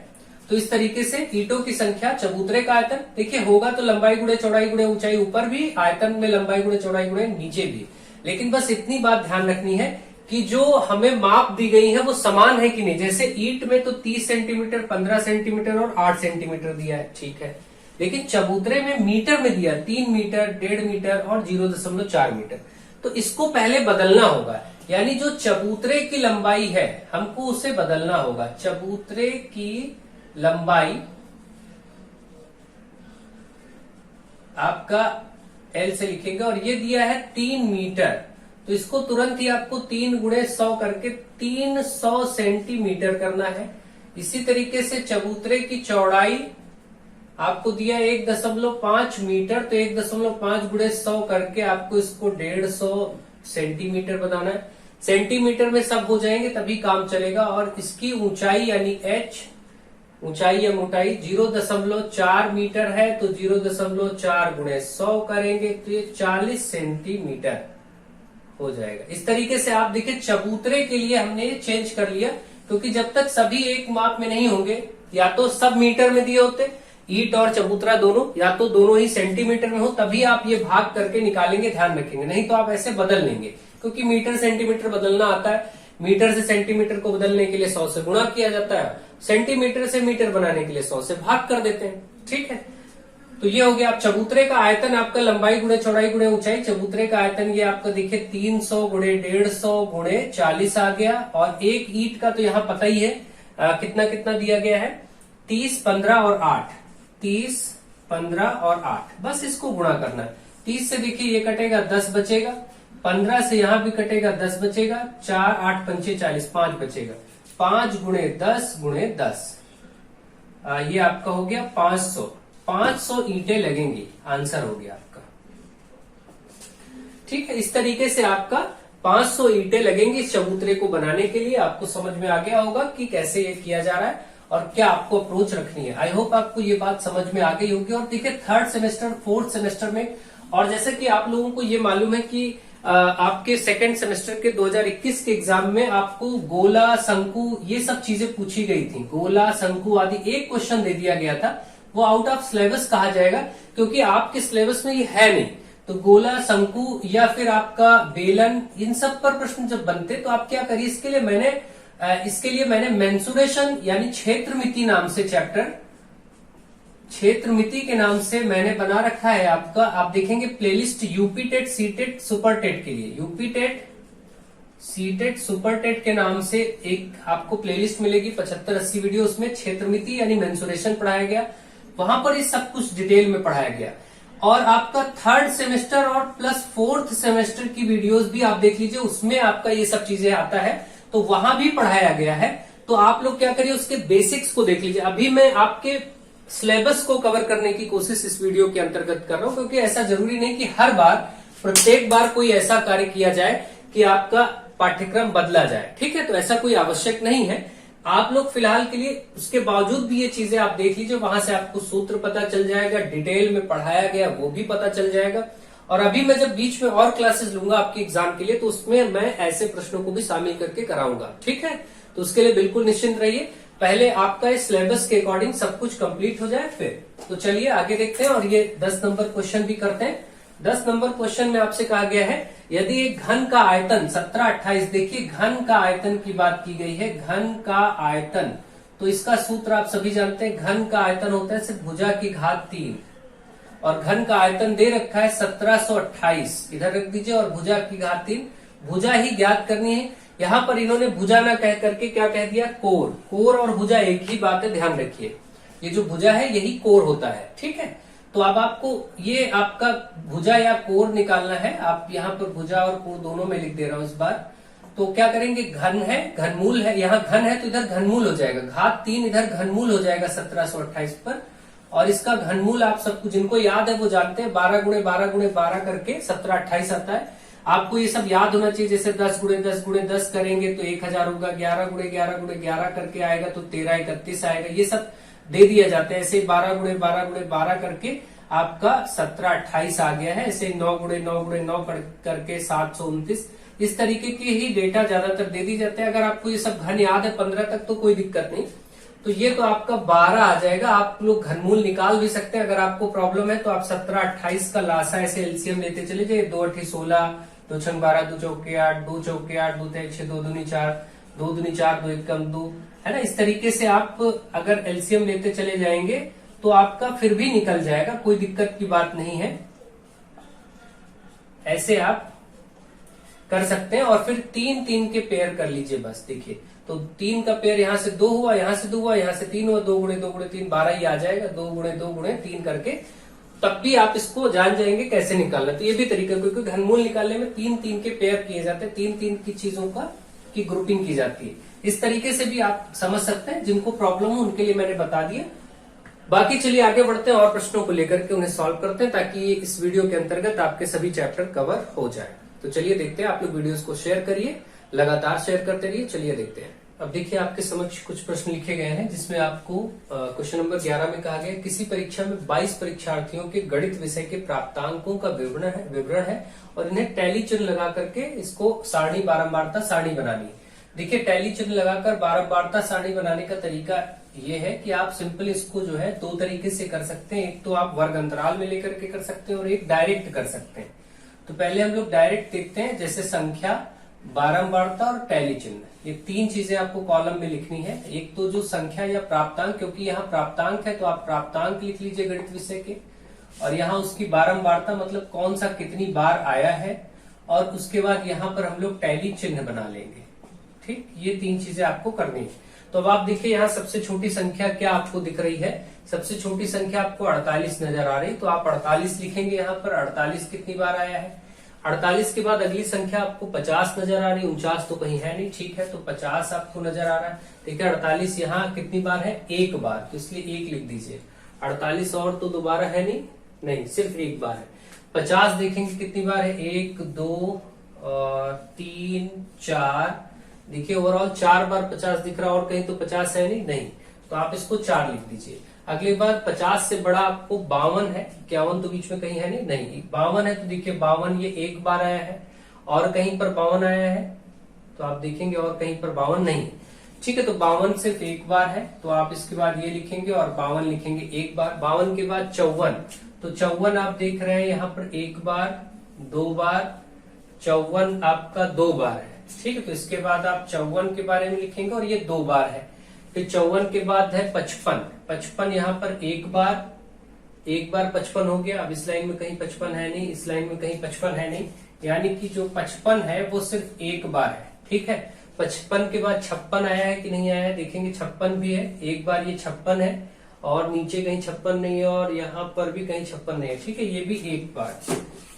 तो इस तरीके से ईंटों की संख्या, चबूतरे का आयतन, देखिए होगा तो लंबाई गुणे चौड़ाई गुणे ऊंचाई ऊपर भी, आयतन में लंबाई गुणे चौड़ाई गुणे नीचे भी। लेकिन बस इतनी बात ध्यान रखनी है कि जो हमें माप दी गई है वो समान है कि नहीं। जैसे ईंट में तो 30 सेंटीमीटर, 15 सेंटीमीटर और 8 सेंटीमीटर दिया है, ठीक है, लेकिन चबूतरे में मीटर में दिया 3 मीटर, 1.5 मीटर और 0.4 मीटर। तो इसको पहले बदलना होगा, यानी जो चबूतरे की लंबाई है हमको उसे बदलना होगा। चबूतरे की लंबाई आपका L से लिखेंगे, और ये दिया है 3 मीटर, तो इसको तुरंत ही आपको 3 गुणे 100 करके 300 सेंटीमीटर करना है। इसी तरीके से चबूतरे की चौड़ाई आपको दिया 1.5 मीटर, तो 1.5 गुणे 100 करके आपको इसको 150 सेंटीमीटर बनाना है। सेंटीमीटर में सब हो जाएंगे तभी काम चलेगा। और इसकी ऊंचाई यानी h, ऊंचाई या मोटाई 0.4 मीटर है, तो 0.4 गुणे 100 करेंगे तो ये 40 सेंटीमीटर हो जाएगा। इस तरीके से आप देखिए चबूतरे के लिए हमने चेंज कर लिया क्योंकि जब तक सभी एक माप में नहीं होंगे, या तो सब मीटर में दिए होते ईंट और चबूतरा दोनों, या तो दोनों ही सेंटीमीटर में हो, तभी आप ये भाग करके निकालेंगे, ध्यान रखेंगे। नहीं तो आप ऐसे बदल लेंगे, क्योंकि मीटर सेंटीमीटर बदलना आता है। मीटर से सेंटीमीटर को बदलने के लिए 100 से गुणा किया जाता है, सेंटीमीटर से मीटर बनाने के लिए 100 से भाग कर देते हैं। ठीक है, तो ये हो गया। आप चबूतरे का आयतन आपका लंबाई गुणे चौड़ाई गुणे ऊंचाई, चबूतरे का आयतन ये आपका देखिए 300 गुणे 150 गुणे 40 आ गया। और एक ईंट का तो यहाँ पता ही है कितना कितना दिया गया है, 30, 15 और 8, 30, 15 और 8, बस इसको गुणा करना है। 30 से देखिए ये कटेगा 10 बचेगा, 15 से यहां भी कटेगा 10 बचेगा, 4, 8 पंचे 40, 5 बचेगा, 5 गुणे 10 गुणे 10, ये आपका हो गया 500। 500 ईंटें लगेंगी, आंसर हो गया आपका। ठीक है, इस तरीके से आपका 500 ईंटें लगेंगी इस चबूतरे को बनाने के लिए। आपको समझ में आ गया होगा कि कैसे ये किया जा रहा है और क्या आपको अप्रोच रखनी है। आई होप आपको ये बात समझ में आ गई होगी। और देखिए 3rd सेमेस्टर 4th सेमेस्टर में, और जैसे कि आप लोगों को ये मालूम है कि आपके 2nd सेमेस्टर के 2021 के एग्जाम में आपको गोला, शंकु, ये सब चीजें पूछी गई थी। गोला, शंकु आदि एक क्वेश्चन दे दिया गया था, वो आउट ऑफ सिलेबस कहा जाएगा, क्योंकि आपके सिलेबस में ये है नहीं। तो गोला, शंकु या फिर आपका बेलन, इन सब पर प्रश्न जब बनते तो आप क्या करिए, इसके लिए मैंने मेंसुरेशन यानी क्षेत्रमिति नाम से चैप्टर, क्षेत्रमिति के नाम से मैंने बना रखा है आपका। आप देखेंगे playlist UP TET, C TET, super TET के लिए, UP TET, C TET, super TET के नाम से एक आपको प्लेलिस्ट मिलेगी, 75-80 वीडियो। उसमें क्षेत्रमिति यानी मेंसुरेशन पढ़ाया गया, वहां पर ये सब कुछ डिटेल में पढ़ाया गया। और आपका 3rd सेमेस्टर और प्लस 4th सेमेस्टर की वीडियोस भी आप देख लीजिए, उसमें आपका ये सब चीजें आता है, तो वहां भी पढ़ाया गया है। तो आप लोग क्या करिए, उसके बेसिक्स को देख लीजिए। अभी मैं आपके सिलेबस को कवर करने की कोशिश इस वीडियो के अंतर्गत कर रहा हूं, क्योंकि ऐसा जरूरी नहीं कि हर बार, प्रत्येक बार कोई ऐसा कार्य किया जाए कि आपका पाठ्यक्रम बदला जाए। ठीक है, तो ऐसा कोई आवश्यक नहीं है। आप लोग फिलहाल के लिए उसके बावजूद भी ये चीजें आप देख लीजिए, वहां से आपको सूत्र पता चल जाएगा, डिटेल में पढ़ाया गया वो भी पता चल जाएगा। और अभी मैं जब बीच में और क्लासेस लूंगा आपके एग्जाम के लिए, तो उसमें मैं ऐसे प्रश्नों को भी शामिल करके कराऊंगा। ठीक है, तो उसके लिए बिल्कुल निश्चिंत रहिए। पहले आपका इस सिलेबस के अकॉर्डिंग सब कुछ कंप्लीट हो जाए फिर। तो चलिए आगे देखते हैं और ये 10 नंबर क्वेश्चन भी करते हैं। 10 नंबर क्वेश्चन में आपसे कहा गया है, यदि एक घन का आयतन 17-28, देखिए घन का आयतन की बात की गई है, घन का आयतन, तो इसका सूत्र आप सभी जानते हैं, घन का आयतन होता है सिर्फ भुजा की घात 3, और घन का आयतन दे रखा है 1728, इधर रख दीजिए, और भुजा की घात 3, भुजा ही ज्ञात करनी है। यहां पर इन्होंने भुजा ना कह करके क्या कह दिया, कोर। कोर और भुजा एक ही बात है, ध्यान रखिए। ये जो भुजा है यही कोर होता है। ठीक है, तो अब आपको ये आपका भुजा या कोर निकालना है। आप यहाँ पर भुजा और कोर दोनों में लिख दे रहा हूं इस बार। तो क्या करेंगे, घन है, घनमूल है, यहाँ घन है तो इधर घनमूल हो जाएगा, घात 3 इधर घनमूल हो जाएगा 1728 पर। और इसका घनमूल आप सबको जिनको याद है वो जानते हैं, 12 गुणे 12 गुणे 12 करके 1728 आता है। आपको ये सब याद होना चाहिए। जैसे 10 गुणे 10 गुणे 10 करेंगे तो 1000 होगा, 11 गुणे 11 गुणे 11 करके आएगा तो 1331 आएगा। ये सब दे दिया जाता है। ऐसे 12 गुणे 12 गुणे 12 करके आपका 1728 आ गया है। ऐसे 9 गुणे 9 गुणे 9 करके 729। इस तरीके के ही डेटा ज्यादातर दे दी जाते हैं। अगर आपको ये सब घन याद है 15 तक तो कोई दिक्कत नहीं। तो ये तो आपका 12 आ जाएगा। आप लोग घनमूल निकाल भी सकते हैं। अगर आपको प्रॉब्लम है तो आप 1728 का लासा ऐसे एलसीएम लेते चले जाइए। 2 8 16, 2 6 12, 2 चौके 8, 2 चौके 8, 2 6 2 दूनी 4, 2 दूनी 4, 2 1 2, है ना। इस तरीके से आप अगर एलसीएम लेते चले जाएंगे तो आपका फिर भी निकल जाएगा, कोई दिक्कत की बात नहीं है। ऐसे आप कर सकते हैं। और फिर 3 3 के पेयर कर लीजिए बस। देखिए तो 3 का पेयर यहाँ से 2 हुआ, यहाँ से 2 हुआ, यहाँ से 3 हुआ, 2 गुणे 2 गुणे 3 12 ही आ जाएगा। 2 गुणे 2 गुणे 3 करके तब भी आप इसको जान जाएंगे कैसे निकालना। तो ये भी तरीका, क्योंकि घनमूल निकालने में 3 3 के पेयर किए जाते हैं, 3 3 की चीजों की ग्रुपिंग की जाती है। इस तरीके से भी आप समझ सकते हैं। जिनको प्रॉब्लम हो उनके लिए मैंने बता दिया। बाकी चलिए आगे बढ़ते हैं और प्रश्नों को लेकर के उन्हें सॉल्व करते हैं, ताकि इस वीडियो के अंतर्गत आपके सभी चैप्टर कवर हो जाए। तो चलिए देखते हैं। आप लोग वीडियोस को शेयर करिए, लगातार शेयर करते रहिए। चलिए देखते हैं। अब देखिए आपके समक्ष कुछ प्रश्न लिखे गए हैं, जिसमें आपको क्वेश्चन नंबर 11 में कहा गया किसी परीक्षा में 22 परीक्षार्थियों के गणित विषय के प्राप्तांकों का विवरण है और इन्हें टैली चिन्ह लगा करके इसको सारणी बारंबारता सारणी बनानी है। देखिए टैली चिन्ह लगाकर बारंबारता सारणी बनाने का तरीका ये है कि आप सिंपल इसको जो है दो तरीके से कर सकते हैं। एक तो आप वर्ग अंतराल में लेकर के कर सकते हैं और एक डायरेक्ट कर सकते हैं। तो पहले हम लोग डायरेक्ट देखते हैं, जैसे संख्या, बारंबारता और टैली चिन्ह, ये तीन चीजें आपको कॉलम में लिखनी है। एक तो जो संख्या या प्राप्तांक, क्योंकि यहाँ प्राप्तांक है तो आप प्राप्तांक लिख लीजिए गणित विषय के, और यहाँ उसकी बारंबारता मतलब कौन सा कितनी बार आया है, और उसके बाद यहाँ पर हम लोग टैली चिन्ह बना लेंगे। ठीक, ये तीन चीजें आपको करनी है। तो अब आप देखिए यहाँ सबसे छोटी संख्या क्या आपको दिख रही है, सबसे छोटी संख्या आपको 48 नजर आ रही, तो आप 48 लिखेंगे। यहाँ पर 48 कितनी बार आया है। 48 के बाद अगली संख्या आपको 50 नजर आ रही, 49 तो कहीं है नहीं, ठीक है, तो 50 आपको नजर आ रहा है। देखिए 48 यहाँ कितनी बार है, एक बार, तो इसलिए एक लिख दीजिए। 48 और तो दोबारा है नहीं, सिर्फ एक बार है। 50 देखेंगे कितनी बार है, 1 2 3 4, देखिए ओवरऑल 4 बार 50 दिख रहा, और कहीं तो 50 है नहीं, तो आप इसको 4 लिख दीजिए। अगली बार 50 से बड़ा आपको 52 है, 51 तो बीच में कहीं है नहीं, 52 है, तो देखिए 52 ये एक बार आया है, और कहीं पर 52 आया है, तो आप देखेंगे और कहीं पर 52 नहीं, ठीक है, तो 52 सिर्फ एक बार है, तो आप इसके बाद ये लिखेंगे और 52 लिखेंगे एक बार। 52 के बाद 54, तो 54 आप देख रहे हैं यहाँ पर एक बार, दो बार, 54 आपका दो बार है, ठीक है, तो इसके बाद आप 54 के बारे में लिखेंगे और ये दो बार है। फिर 54 के बाद है 55, 55 यहाँ पर एक बार 55 हो गया। अब इस लाइन में कहीं 55 है नहीं, इस लाइन में कहीं 55 है नहीं, यानी कि जो 55 है वो सिर्फ एक बार है, ठीक है। 55 के बाद 56 आया है कि नहीं आया है, देखेंगे 56 भी है, एक बार ये 56 है, और नीचे कहीं 56 नहीं है, और यहाँ पर भी कहीं 56 नहीं है, ठीक है, ये भी एक बार,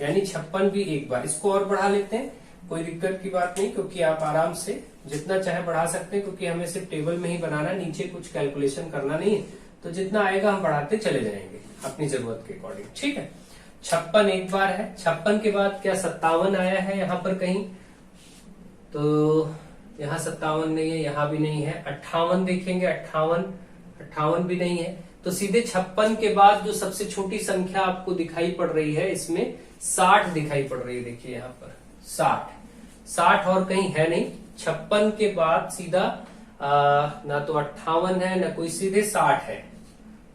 यानी 56 भी एक बार। इसको और बढ़ा लेते हैं, कोई दिक्कत की बात नहीं, क्योंकि आप आराम से जितना चाहे बढ़ा सकते हैं, क्योंकि हमें सिर्फ टेबल में ही बनाना, नीचे कुछ कैलकुलेशन करना नहीं है, तो जितना आएगा हम बढ़ाते चले जाएंगे अपनी जरूरत के अकॉर्डिंग, ठीक है। 56 एक बार है। 56 के बाद क्या 57 आया है यहाँ पर कहीं, तो यहाँ 57 नहीं है, यहाँ भी नहीं है। 58 देखेंगे, 58 भी नहीं है, तो सीधे 56 के बाद जो सबसे छोटी संख्या आपको दिखाई पड़ रही है, इसमें 60 दिखाई पड़ रही है, देखिए यहाँ पर 60 और कहीं है नहीं। 56 के बाद सीधा ना तो 58 है, ना कोई, सीधे 60 है।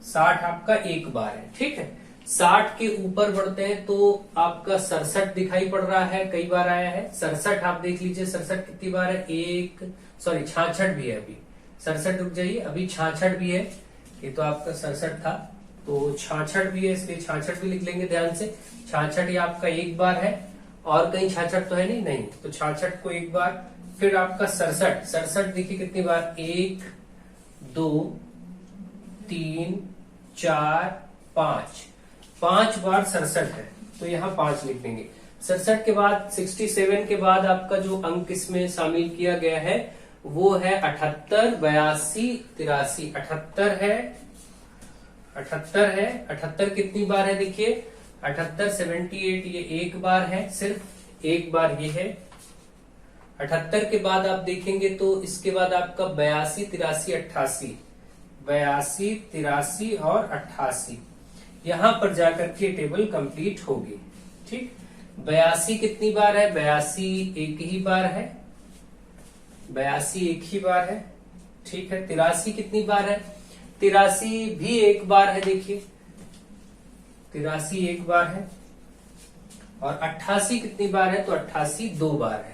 60 आपका एक बार है, ठीक है। 60 के ऊपर बढ़ते हैं तो आपका 67 दिखाई पड़ रहा है, कई बार आया है। 67 आप देख लीजिए, 67 कितनी बार है, 66 भी है अभी, 67 रुक जाइए, अभी 66 भी है, ये तो आपका 67 था, तो 66 भी है, इसलिए 66 भी लिख लेंगे ध्यान से। 66 ये आपका एक बार है, और कहीं 66 तो है नहीं, तो 66 को एक बार। फिर आपका 67 देखिए कितनी बार, 1 2 3 4 5 बार 67 है, तो यहाँ 5 लिख देंगे। 67 के बाद 67 के बाद आपका जो अंक इसमें शामिल किया गया है वो है 78 82 83। 78 है, 78 कितनी बार है, देखिए 78 78 ये एक बार है, सिर्फ एक बार ये है। 78 के बाद आप देखेंगे तो इसके बाद आपका 82 83 88, 82 83 और 88, यहां पर जाकर के टेबल कंप्लीट होगी, ठीक। 82 कितनी बार है, 82 एक ही बार है, 82 एक ही बार है, ठीक है। 83 कितनी बार है, 83 भी एक बार है, देखिए 83 एक बार है। और 88 कितनी बार है, तो 88 दो बार है।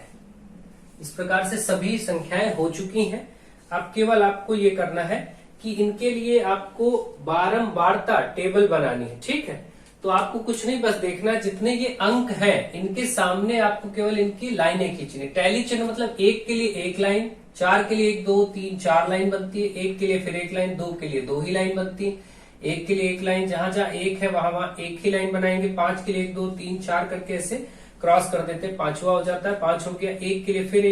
इस प्रकार से सभी संख्याएं हो चुकी हैं। अब केवल आपको ये करना है कि इनके लिए आपको बारंबारता टेबल बनानी है, ठीक है। तो आपको कुछ नहीं, बस देखना जितने ये अंक हैं इनके सामने आपको केवल इनकी लाइनें खींचनी। टैली चिन्ह मतलब एक के लिए एक लाइन, 4 के लिए 1 2 3 4 लाइन बनती है, एक के लिए फिर एक लाइन, 2 के लिए 2 ही लाइन बनती है, एक के लिए एक लाइन, जहां जहां एक है वहां वहां एक ही लाइन बनाएंगे। 5 के लिए 1 2 3 4 करके ऐसे क्रॉस कर देते हैं, 5वां हो जाता है, 5 हो गया, एक के लिए फिर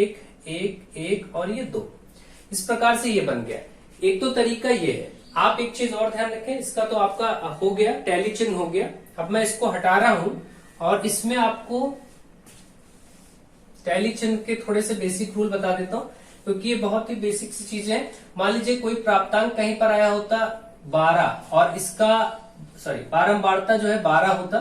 एक और ये 2। इस प्रकार से ये बन गया। एक तो तरीका ये है। आप एक चीज और ध्यान रखें, इसका तो आपका हो गया, टैली चिन्ह हो गया। अब मैं इसको हटा रहा हूं और इसमें आपको टैली चिन्ह के थोड़े से बेसिक रूल बता देता हूं, क्योंकि ये बहुत ही बेसिक सी चीजें हैं। मान लीजिए कोई प्राप्तांक कहीं पर आया होता 12 और इसका बारंबारता जो है 12 होता,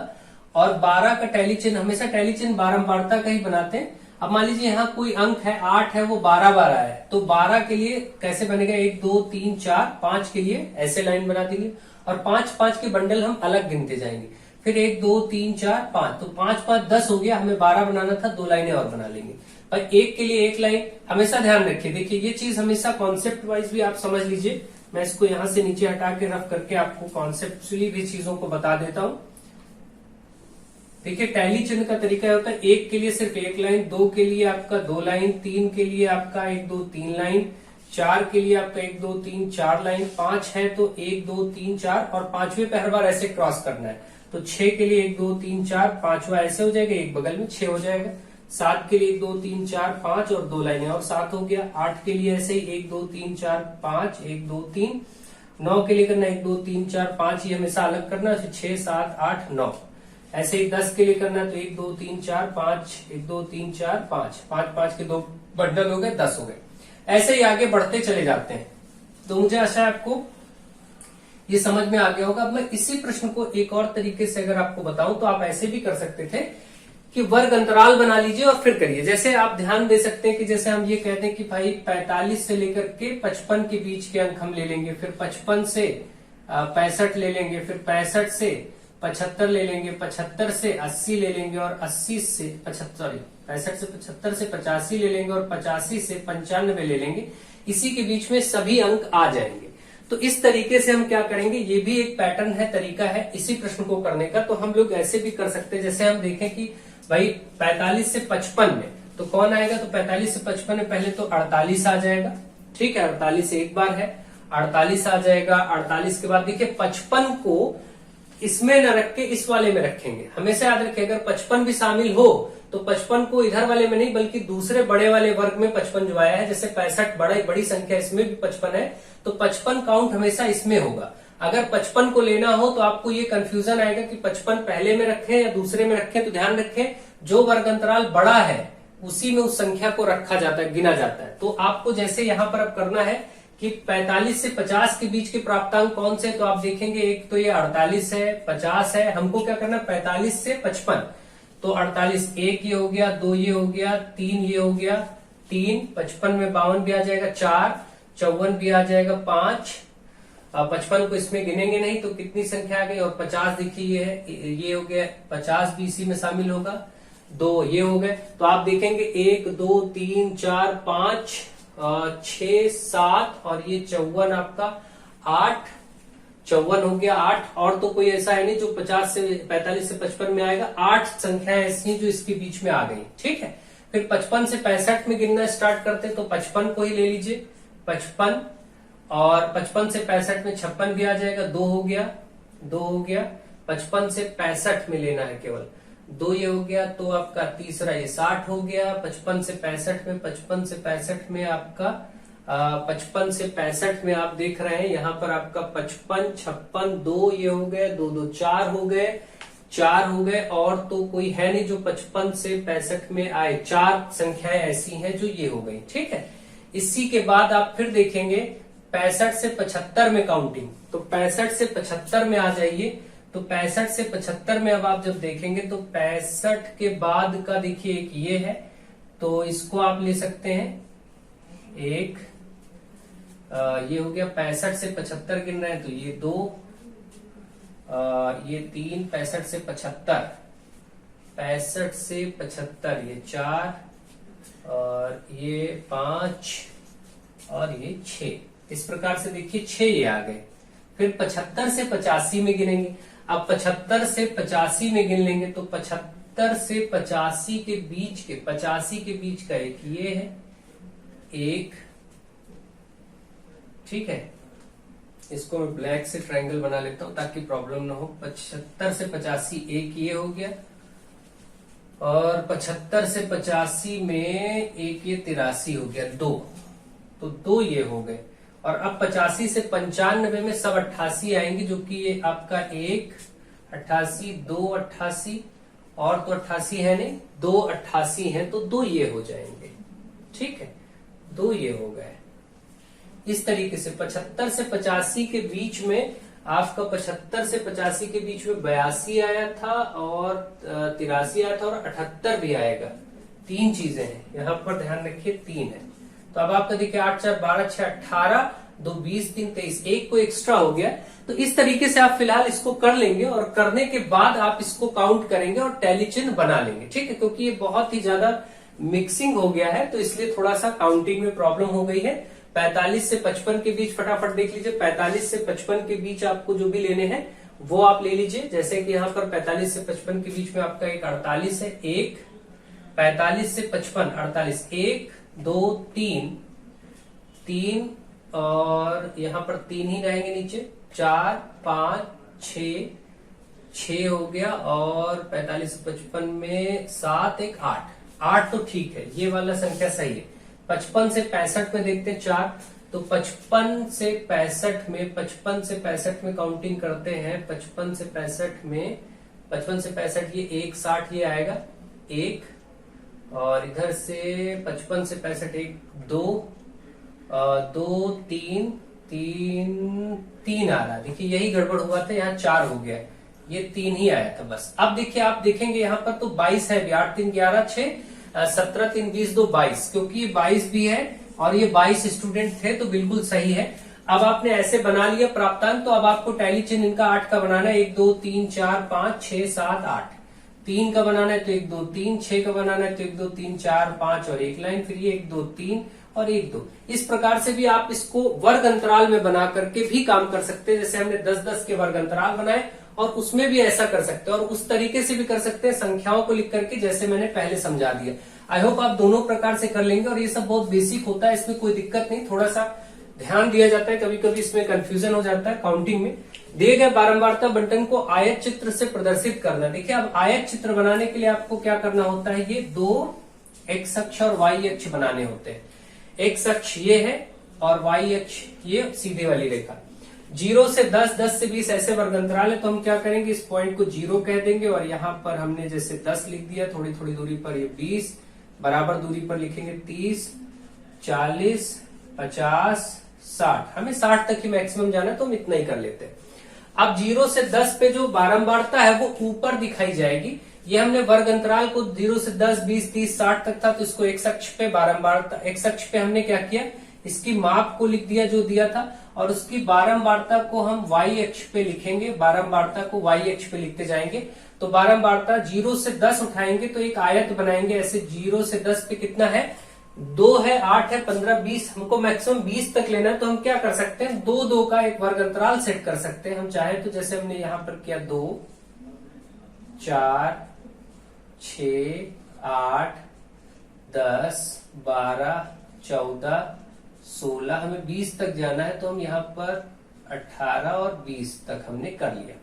और 12 का टैली चिन्ह, हमेशा टैली चिन्ह बारंबारता का ही बनाते हैं। अब मान लीजिए यहाँ कोई अंक है 8 है, वो 12 है, तो 12 के लिए कैसे बनेगा, 1 2 3 4 5 के लिए ऐसे लाइन बना देंगे और 5 5 के बंडल हम अलग गिनते जाएंगे। फिर 1 2 3 4 5, तो 5 5 10 हो गया, हमें 12 बनाना था, 2 लाइनें और बना लेंगे। और एक के लिए एक लाइन, हमेशा ध्यान रखिए, देखिए ये चीज हमेशा कॉन्सेप्ट वाइज भी आप समझ लीजिए। मैं इसको यहां से नीचे हटा के रफ करके आपको कॉन्सेप्चुअली भी चीजों को बता देता हूं। देखिए टैली चिन्ह का तरीका होता है, 1 के लिए सिर्फ 1 लाइन, 2 के लिए आपका 2 लाइन, 3 के लिए आपका 1 2 3 लाइन, 4 के लिए आपका 1 2 3 4 लाइन, 5 है तो 1 2 3 4 और 5वें पे हर बार ऐसे क्रॉस करना है। तो 6 के लिए 1 2 3 4, 5वां ऐसे हो जाएगा, एक बगल में 6 हो जाएगा। 7 के लिए 1 2 3 4 5 और 2 लाइनें और 7 हो गया। 8 के लिए ऐसे ही 1 2 3 4 5 1 2 3। 9 के लिए करना 1 2 3 4 5, ये हमेशा अलग करना, 6 7 8 9। ऐसे ही 10 के लिए करना तो 1 2 3 4 5 1 2 3 4 5 5 5 के 2 बंडल हो गए, 10 हो गए। ऐसे ही आगे बढ़ते चले जाते हैं। तो मुझे आशा है आपको ये समझ में आ गया होगा। अब मैं इसी प्रश्न को एक और तरीके से अगर आपको बताऊं तो आप ऐसे भी कर सकते थे कि वर्ग अंतराल बना लीजिए और फिर करिए। जैसे आप ध्यान दे सकते हैं कि जैसे हम ये कहते हैं कि भाई 45 से लेकर के 55 के बीच के अंक हम ले लेंगे, फिर 55 से 65 ले लेंगे, फिर 65 से 75 ले लेंगे, 75 से 80 ले लेंगे और 80 से 65 से 85 ले लेंगे और 85 से 95 ले लेंगे। इसी के बीच में सभी अंक आ जाएंगे। तो इस तरीके से हम क्या करेंगे, ये भी एक पैटर्न है, तरीका है इसी प्रश्न को करने का। तो हम लोग ऐसे भी कर सकते हैं, जैसे हम देखें कि भाई 45 से 55 में तो कौन आएगा, तो 45 से 55 में पहले तो 48 आ जाएगा, ठीक है, 48 एक बार है, 48 आ जाएगा। 48 के बाद देखिए 55 को इसमें न रख के इस वाले में रखेंगे। हमेशा याद रखिए अगर 55 भी शामिल हो तो 55 को इधर वाले में नहीं बल्कि दूसरे बड़े वाले वर्ग में 55 जो आया है, जैसे 65 बड़ी संख्या, इसमें भी 55 है, तो 55 काउंट हमेशा इसमें होगा। अगर 55 को लेना हो तो आपको ये कंफ्यूजन आएगा कि 55 पहले में रखें या दूसरे में रखें। तो ध्यान रखें जो वर्ग अंतराल बड़ा है उसी में उस संख्या को रखा जाता है, गिना जाता है। तो आपको जैसे यहां पर अब करना है कि 45 से 50 के बीच के प्राप्तांक कौन से, तो आप देखेंगे एक तो ये 48 है, 50 है। हमको क्या करना, 45 से 55, तो 48 एक ये हो गया, 2 ये हो गया, 3 ये हो गया, 3 55 में 52 भी आ जाएगा, 4 54 भी आ जाएगा, 5 55 को इसमें गिनेंगे नहीं तो कितनी संख्या आ गई, और 50 देखिए ये हो गया, 50 भी इसी में शामिल होगा, 2 ये हो गए। तो आप देखेंगे 1 2 3 4 5 6 7 और ये 54 आपका 8, 54 हो गया 8। और तो कोई ऐसा है नहीं जो 50 से 45 से 55 में आएगा। 8 संख्याएं ऐसी हैं जो इसके बीच में आ गई, ठीक है। फिर 55 से 65 में गिनना स्टार्ट करते तो 55 को ही ले लीजिए, 55, और 55 से 65 में 56 भी आ जाएगा, 2 हो गया, 2 हो गया। 55 से 65 में लेना है केवल, 2 ये हो गया, तो आपका तीसरा ये 60 हो गया। 55 से 65 में, 55 से 65 में आपका 55 से 65 में आप देख रहे हैं यहाँ पर आपका 55 56, 2 ये हो गए, 2 2 4 हो गए, 4 हो गए। और तो कोई है नहीं जो 55 से 65 में आए, 4 संख्याएं ऐसी हैं जो ये हो गई, ठीक है। इसी के बाद आप फिर देखेंगे 65 से 75 में काउंटिंग, तो 65 से 75 में आ जाइए। तो 65 से 75 में अब आप जब देखेंगे तो 65 के बाद का देखिए एक ये है, तो इसको आप ले सकते हैं एक, ये हो गया 65 से 75 गिन रहे हैं तो ये 2, ये 3, 65 से 75, 65 से 75 ये 4 और ये 5 और ये 6। इस प्रकार से देखिए 6 ये आ गए। फिर 75 से 85 में गिनेंगे। अब 75 से 85 में गिन लेंगे तो 75 से 85 के बीच के, 85 के बीच का एक ये है, एक, ठीक है। इसको मैं ब्लैक से ट्रायंगल बना लेता हूं ताकि प्रॉब्लम ना हो। 75 से 85 एक ये हो गया, और 75 से 85 में एक ये 83 हो गया, 2, तो 2 ये हो गए। और अब 85 से 95 में सब 88 आएंगे, जो कि ये आपका 1 88 2 88 और तो 88 है नहीं, 2 88 है, तो 2 ये हो जाएंगे, ठीक है, 2 ये हो गए। इस तरीके से 75 से 85 के बीच में आपका 75 से 85 के बीच में 82 आया था और 83 आया था और 78 भी आएगा, तीन चीजें हैं, यहाँ पर ध्यान रखिए 3 है। तो अब आपका देखिए 8 4 12 6 18, 2 20 3 23, एक को एक्स्ट्रा हो गया। तो इस तरीके से आप फिलहाल इसको कर लेंगे और करने के बाद आप इसको काउंट करेंगे और टैली चिन्ह बना लेंगे, ठीक है। क्योंकि ये बहुत ही ज्यादा मिक्सिंग हो गया है तो इसलिए थोड़ा सा काउंटिंग में प्रॉब्लम हो गई है। 45 से 55 के बीच फटाफट देख लीजिए, 45 से 55 के बीच आपको जो भी लेने हैं वो आप ले लीजिए। जैसे कि यहाँ पर 45 से 55 के बीच में आपका एक 48 है, एक 45 से 55 48, 1 2 3 3 और यहाँ पर 3 ही रहेंगे नीचे, 4 5 6 6 हो गया और 45 से 55 में 7 1 8 8 तो ठीक है, ये वाला संख्या सही है। 55 से 65 में देखते हैं 4, तो 55 से 65 में 55 से 65 में काउंटिंग करते हैं। 55 से 65 में 55 से 65 ये 1 60 ये आएगा 1 और इधर से 55 से 65 1 2 2 3 3 3 आ रहा, देखिए यही गड़बड़ हुआ था, यहाँ 4 हो गया, ये 3 ही आया था बस। अब देखिए आप देखेंगे यहाँ पर तो 22 है, 8 3 11 6 17 3 20 2 22, क्योंकि ये 22 भी है और ये 22 स्टूडेंट थे तो बिल्कुल सही है। अब आपने ऐसे बना लिया प्राप्तांक, तो अब आपको टैली चिन्ह इनका 8 का बनाना है, 1 2 3 4 5 6 7 8। 3 का बनाना है तो 1 2 3, 6 का बनाना है तो 1 2 3 4 5 और एक लाइन, फिर ये 1 2 3 और 1 2। इस प्रकार से भी आप इसको वर्ग अंतराल में बना करके भी काम कर सकते हैं। जैसे हमने 10-10 के वर्ग अंतराल बनाए और उसमें भी ऐसा कर सकते हैं और उस तरीके से भी कर सकते हैं संख्याओं को लिख करके, जैसे मैंने पहले समझा दिया। आई होप आप दोनों प्रकार से कर लेंगे और ये सब बहुत बेसिक होता है, इसमें कोई दिक्कत नहीं, थोड़ा सा ध्यान दिया जाता है, कभी कभी इसमें कंफ्यूजन हो जाता है काउंटिंग में। दिए गए बारंबारता बंटन को आयत चित्र से प्रदर्शित करना। देखिए अब आयत चित्र बनाने के लिए आपको क्या करना होता है, ये 2 एक्स अक्ष और वाई अक्ष बनाने होते हैं। एक्स अक्ष ये है और वाई अक्ष ये सीधे वाली रेखा। 0 से 10, 10 से 20 ऐसे वर्ग अंतराल है, तो हम क्या करेंगे, इस पॉइंट को 0 कह देंगे और यहाँ पर हमने जैसे 10 लिख दिया, थोड़ी थोड़ी दूरी पर ये 20, बराबर दूरी पर लिखेंगे 30 40 50 60, हमें 60 तक ही मैक्सिमम जाना है तो हम इतना ही कर लेते हैं। अब 0 से 10 पे जो बारंबारता है वो ऊपर दिखाई जाएगी। ये हमने वर्ग अंतराल को 0 से 10 20 30 60 तक था, तो इसको एक्स अक्ष पे बारंबारता, एक्स अक्ष पे हमने क्या किया, इसकी माप को लिख दिया जो दिया था और उसकी बारंबारता को हम वाई अक्ष पे लिखेंगे, बारंबारता को वाई अक्ष पे लिखते जाएंगे। तो बारंबारता 0 से 10 उठाएंगे तो एक आयत बनाएंगे ऐसे। 0 से 10 पे कितना है, 2 है, 8 है, 15 20, हमको मैक्सिमम 20 तक लेना है, तो हम क्या कर सकते हैं, 2 2 का एक वर्ग अंतराल सेट कर सकते हैं। हम चाहे तो जैसे हमने यहां पर किया 2 4 6 8 10 12 14 16, हमें 20 तक जाना है तो हम यहाँ पर 18 और 20 तक हमने कर लिया।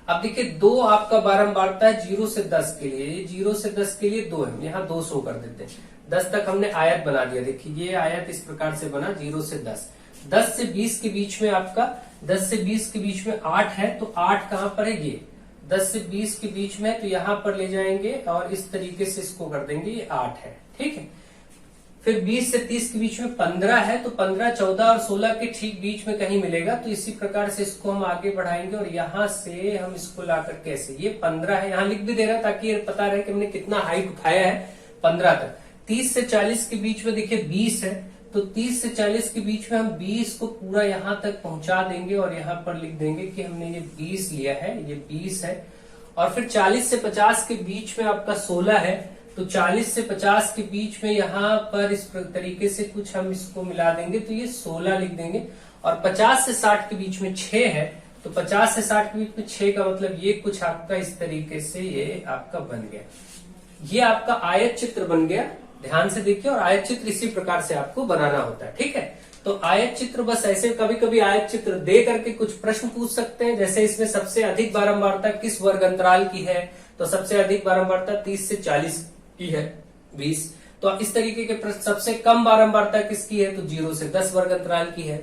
अब देखिए 2 आपका बारंबारता है 0 से 10 के लिए, 0 से 10 के लिए 2 है, यहाँ 200 कर देते हैं। 10 तक हमने आयत बना दिया, देखिए ये आयत इस प्रकार से बना 0 से 10। 10 से 20 के बीच में आपका 10 से 20 के बीच में 8 है, तो 8 कहां पर है, ये 10 से 20 के बीच में, तो यहां पर ले जाएंगे और इस तरीके से इसको कर देंगे, ये 8 है, ठीक है। फिर 20 से 30 के बीच में 15 है, तो 15 14 और 16 के ठीक बीच में कहीं मिलेगा, तो इसी प्रकार से इसको हम आगे बढ़ाएंगे और यहां से हम इसको लाकर कैसे, ये 15 है, यहां लिख भी दे रहा है ताकि पता रहे कि हमने कितना हाइट उठाया है 15 तक। 30 से 40 के बीच में देखिए 20 है, तो 30 से 40 के बीच में हम 20 को पूरा यहां तक पहुंचा देंगे और यहां पर लिख देंगे कि हमने ये 20 लिया है, ये 20 है। और फिर 40 से 50 के बीच में आपका 16 है, तो 40 से 50 के बीच में यहाँ पर इस तरीके से कुछ हम इसको मिला देंगे, तो ये 16 लिख देंगे। और 50 से 60 के बीच में 6 है, तो 50 से 60 के बीच में 6 का मतलब ये कुछ आपका इस तरीके से ये आपका बन गया, ये आपका आयत चित्र बन गया। ध्यान से देखिए, और आयत चित्र इसी प्रकार से आपको बनाना होता है, ठीक है। तो आयत चित्र बस ऐसे, कभी कभी आयत चित्र दे करके कुछ प्रश्न पूछ सकते हैं, जैसे इसमें सबसे अधिक बारंबारता किस वर्ग अंतराल की है, तो सबसे अधिक बारंबारता 30 से 40 की है 20। तो इस तरीके के प्रश्न, सबसे कम बारंबारता किसकी है, तो 0 से 10 वर्ग अंतराल की है।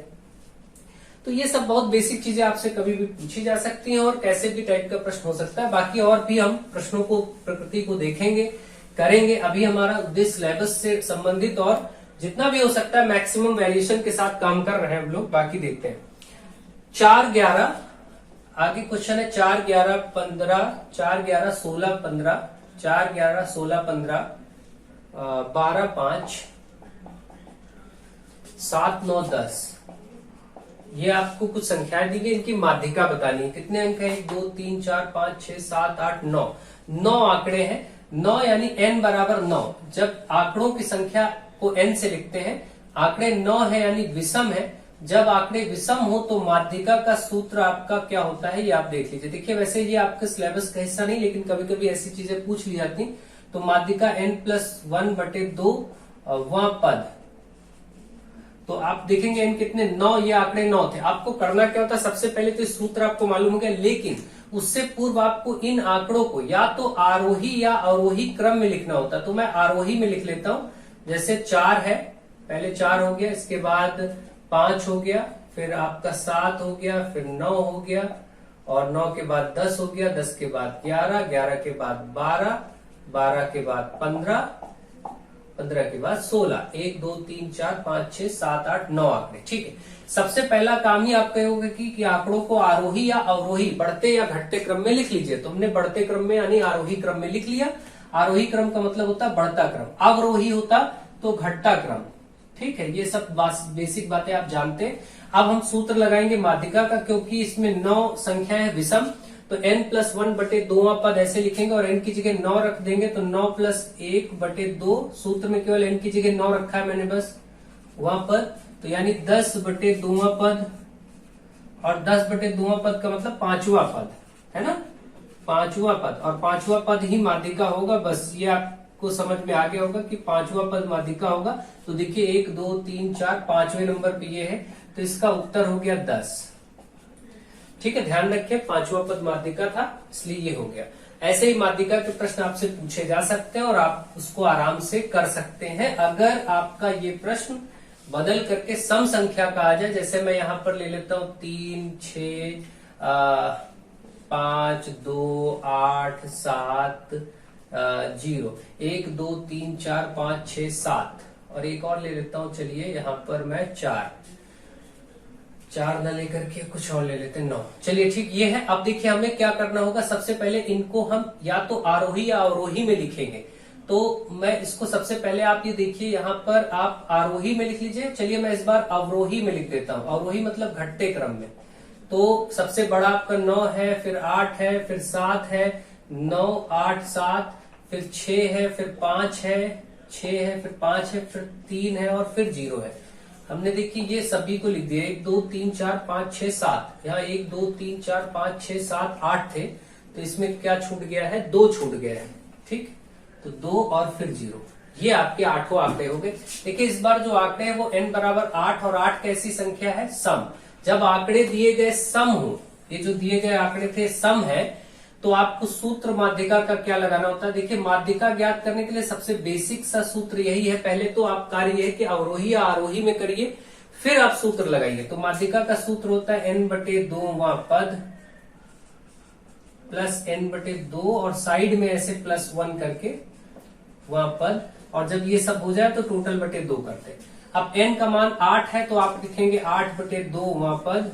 तो ये सब बहुत बेसिक चीजें आपसे कभी भी पूछी जा सकती हैं और कैसे भी टाइप का प्रश्न हो सकता है। बाकी और भी हम प्रश्नों को, प्रकृति को देखेंगे, करेंगे। अभी हमारा उद्देश्य सिलेबस से संबंधित और जितना भी हो सकता है मैक्सिमम वेरिएशन के साथ काम कर रहे हैं हम लोग। बाकी देखते हैं 4 11, आगे क्वेश्चन है 4 11 15, 4 11 16 15, 4 11 16 15, 12, 5, 7, 9, 10। ये आपको कुछ संख्याएं दी गई, इनकी माध्यिका बतानी है। कितने अंक है? 1, 2, 3, 4, 5, 6, 7, 8, 9। 9 आंकड़े हैं। 9 यानी n बराबर 9। जब आंकड़ों की संख्या को n से लिखते हैं, आंकड़े 9 है यानी विषम है। जब आंकड़े विषम हो तो माध्यिका का सूत्र आपका क्या होता है, ये आप देख लीजिए। देखिए वैसे ये आपके सिलेबस का हिस्सा नहीं, लेकिन कभी कभी ऐसी चीजें पूछ ली जाती। तो माध्यिका n+1/2 वह पद। तो आप देखेंगे n कितने? 9। ये आंकड़े 9 थे। आपको करना क्या होता है, सबसे पहले तो इस सूत्र आपको मालूम हो गया, लेकिन उससे पूर्व आपको इन आंकड़ों को या तो आरोही या अवरोही क्रम में लिखना होता। तो मैं आरोही में लिख लेता हूं। जैसे 4 है, पहले 4 हो गया, इसके बाद 5 हो गया, फिर आपका 7 हो गया, फिर 9 हो गया, और 9 के बाद 10 हो गया, 10 के बाद 11, 11 के बाद 12, 12 के बाद 15, 15 के बाद 16। 1, 2, 3, 4, 5, 6, 7, 8, 9 आंकड़े। ठीक है। सबसे पहला काम ही आप कहोगे कि आंकड़ों को आरोही या अवरोही, बढ़ते या घटते क्रम में लिख लीजिए। तो हमने बढ़ते क्रम में यानी आरोही क्रम में लिख लिया। आरोही क्रम का मतलब होता है बढ़ता क्रम, अवरोही होता तो घटता क्रम। ठीक है, ये सब बेसिक बातें आप जानते हैं। अब हम सूत्र लगाएंगे माध्यिका का, क्योंकि इसमें 9 संख्या है विषम। तो n+1/2 पद ऐसे लिखेंगे और n की जगह 9 रख देंगे। तो 9 + 1/2। सूत्र में केवल n की जगह 9 रखा है मैंने, बस वहां पद। तो यानी 10/2 पद, और 10/2 पद का मतलब 5वां पद है ना, 5वां पद। और 5वां पद ही माध्यिका होगा। बस ये आपको समझ में आ गया होगा कि 5वां पद माध्यिका होगा। तो देखिए 1, 2, 3, 4, 5वें नंबर पे ये है। तो इसका उत्तर हो गया 10। ठीक है, ध्यान रखिए 5वां पद माध्यिका था, इसलिए ये हो गया। ऐसे ही माध्यिका के प्रश्न आपसे पूछे जा सकते हैं और आप उसको आराम से कर सकते हैं। अगर आपका ये प्रश्न बदल करके सम संख्या का आ जाए, जैसे मैं यहां पर ले लेता हूं 3, 6, 5, 2, 8, 7, 0, 1, 2, 3, 4, 5, 6, 7, और एक और ले लेता हूं। चलिए यहां पर मैं 4 न लेकर के कुछ और ले लेते हैं, 9। चलिए ठीक, ये है। अब देखिए हमें क्या करना होगा, सबसे पहले इनको हम या तो आरोही या अवरोही में लिखेंगे। तो मैं इसको सबसे पहले आप ये देखिए, यहां पर आप आरोही में लिख लीजिए। चलिए मैं इस बार अवरोही में लिख देता हूं। अवरोही मतलब घटते क्रम में। तो सबसे बड़ा आपका 9 है, फिर 8 है, फिर 7 है, 9, 8, 7, फिर 6 है, फिर 5 है, 6 है, फिर 5 है, फिर 3 है, और फिर 0 है। हमने देखिए ये सभी को लिख दिया। 1, 2, 3, 4, 5, 6, 7। यहाँ 1, 2, 3, 4, 5, 6, 7, 8 थे। तो इसमें क्या छूट गया है? 2 छूट गया है। ठीक, तो 2 और फिर 0। ये आपके 8 आंकड़े हो गए। देखिए इस बार जो आंकड़े हैं वो n बराबर 8, और 8 कैसी संख्या है? सम। जब आंकड़े दिए गए सम हो, ये जो दिए गए आंकड़े थे सम है, तो आपको सूत्र माध्यिका का क्या लगाना होता है? देखिए माध्यिका ज्ञात करने के लिए सबसे बेसिक सा सूत्र यही है। पहले तो आप कार्य है कि अवरोही या आरोही में करिए, फिर आप सूत्र लगाइए। तो माध्यिका का सूत्र होता है n/2वां पद प्लस n/2, और साइड में ऐसे +1 करके वहां पद। और जब ये सब हो जाए तो टोटल बटे 2 करते हैं। अब n का मान 8 है, तो आप लिखेंगे 8/2वां पद,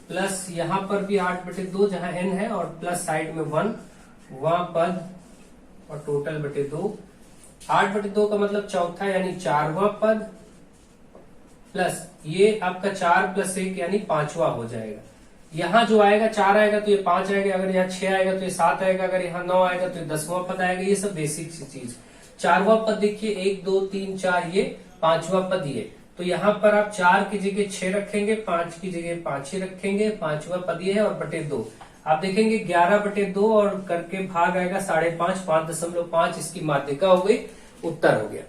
प्लस यहां पर भी 8/2 जहां n है, और प्लस साइड में 1 वहां पद, और टोटल बटे 2। 8/2 का मतलब चौथा यानी 4वां पद, प्लस ये आपका 4 + 1 यानी 5वां हो जाएगा। यहां जो आएगा 4 आएगा तो ये 5 आएगा, अगर यहाँ 6 आएगा तो ये 7 आएगा, अगर यहाँ 9 आएगा तो ये 10वां पद आएगा। ये सब बेसिक सी चीज। 4वां पद देखिए 1, 2, 3, 4, ये 5वां पद ये। तो यहाँ पर आप 4 की जगह 6 रखेंगे, 5 की जगह 5 ही रखेंगे, 5वां पद ये है, और बटे 2 आप देखेंगे 11/2, और करके भाग आएगा 5.5, 5.5 इसकी माध्यिका हो गई, उत्तर हो गया।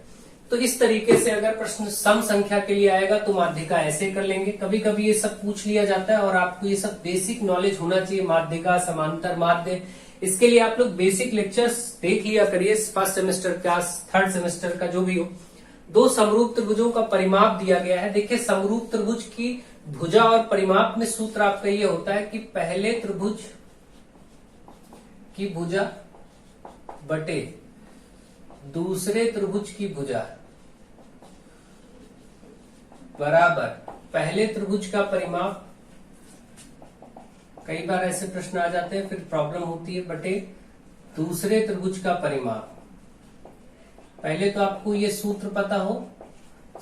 तो इस तरीके से अगर प्रश्न सम संख्या के लिए आएगा तो माध्यिका ऐसे कर लेंगे। कभी कभी ये सब पूछ लिया जाता है, और आपको ये सब बेसिक नॉलेज होना चाहिए, माध्यिका, समांतर माध्य। इसके लिए आप लोग बेसिक लेक्चर्स देख लिया करिए, फर्स्ट सेमेस्टर का, थर्ड सेमेस्टर का, जो भी हो। 2 समरूप त्रिभुजों का परिमाप दिया गया है। देखिए समरूप त्रिभुज की भुजा और परिमाप में सूत्र आपका ये होता है कि पहले त्रिभुज की भुजा बटे दूसरे त्रिभुज की भुजा बराबर पहले त्रिभुज का परिमाप। कई बार ऐसे प्रश्न आ जाते हैं, फिर प्रॉब्लम होती है, बटे दूसरे त्रिभुज का परिमाप। पहले तो आपको ये सूत्र पता हो,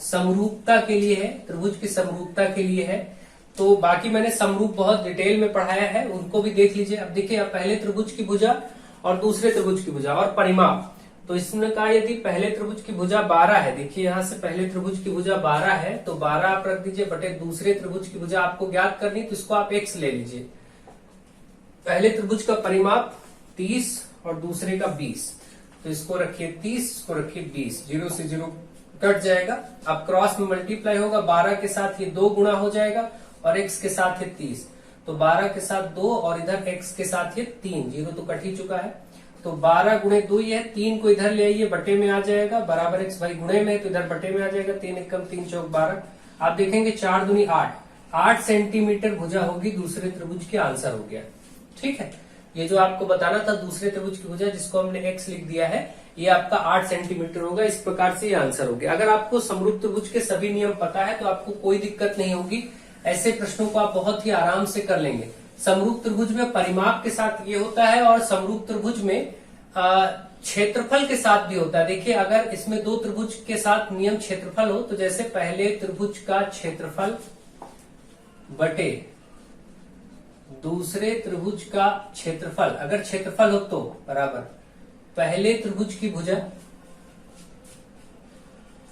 समरूपता के लिए है, त्रिभुज की समरूपता के लिए है। तो बाकी मैंने समरूप बहुत डिटेल में पढ़ाया है, उनको भी देख लीजिए। अब देखिए, अब पहले त्रिभुज की भुजा और दूसरे त्रिभुज की भुजा और परिमाप। तो इसने कहा यदि पहले त्रिभुज की भुजा 12 है, देखिए यहां से पहले त्रिभुज की भुजा 12 है, तो 12 आप रख दीजिए बटे दूसरे त्रिभुज की भुजा आपको ज्ञात करनी, तो इसको आप x ले लीजिए। पहले त्रिभुज का परिमाप 30 और दूसरे का 20, तो इसको रखिए 30, इसको रखिए 20, 0 से 0 कट जाएगा। अब क्रॉस में मल्टीप्लाई होगा, 12 के साथ ये 2 गुणा हो जाएगा और x के साथ है 30, तो 12 के साथ 2 और इधर x के साथ ये 3, 0 तो कट ही चुका है। तो 12 गुणे 2 ये है, 3 को इधर ले आइए, बटे में आ जाएगा, बराबर x भाई गुणे में, तो इधर बटे में आ जाएगा, 3 एकम 3 चौक 12। आप देखेंगे 4 दूनी 8 सेंटीमीटर भुजा होगी दूसरे त्रिभुज की, आंसर हो गया। ठीक है, ये जो आपको बताना था दूसरे त्रिभुज की भुजा जिसको हमने x लिख दिया है, ये आपका 8 सेंटीमीटर होगा। इस प्रकार से ये आंसर हो गया। अगर आपको समरूप त्रिभुज के सभी नियम पता है तो आपको कोई दिक्कत नहीं होगी, ऐसे प्रश्नों को आप बहुत ही आराम से कर लेंगे। समरूप त्रिभुज में परिमाप के साथ ये होता है और समरूप त्रिभुज में क्षेत्रफल के साथ भी होता है। देखिए, अगर इसमें दो त्रिभुज के साथ नियम क्षेत्रफल हो, तो जैसे पहले त्रिभुज का क्षेत्रफल बटे दूसरे त्रिभुज का क्षेत्रफल, अगर क्षेत्रफल हो तो बराबर पहले त्रिभुज की भुजा,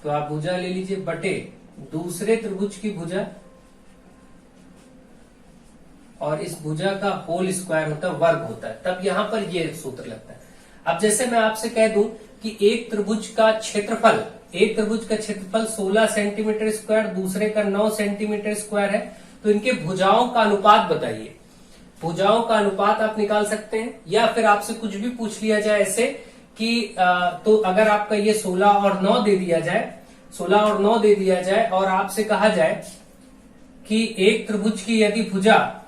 तो आप भुजा ले लीजिए, बटे दूसरे त्रिभुज की भुजा, और इस भुजा का होल स्क्वायर होता है, वर्ग होता है, तब यहां पर ये सूत्र लगता है। अब जैसे मैं आपसे कह दूं कि एक त्रिभुज का क्षेत्रफल 16 सेंटीमीटर स्क्वायर, दूसरे का 9 सेंटीमीटर स्क्वायर है, तो इनके भुजाओं का अनुपात बताइए। भुजाओं का अनुपात आप निकाल सकते हैं, या फिर आपसे कुछ भी पूछ लिया जाए ऐसे कि तो अगर आपका ये 16 और 9 दे दिया जाए, 16 और 9 दे दिया जाए और आपसे कहा जाए कि एक त्रिभुज की यदि भुजा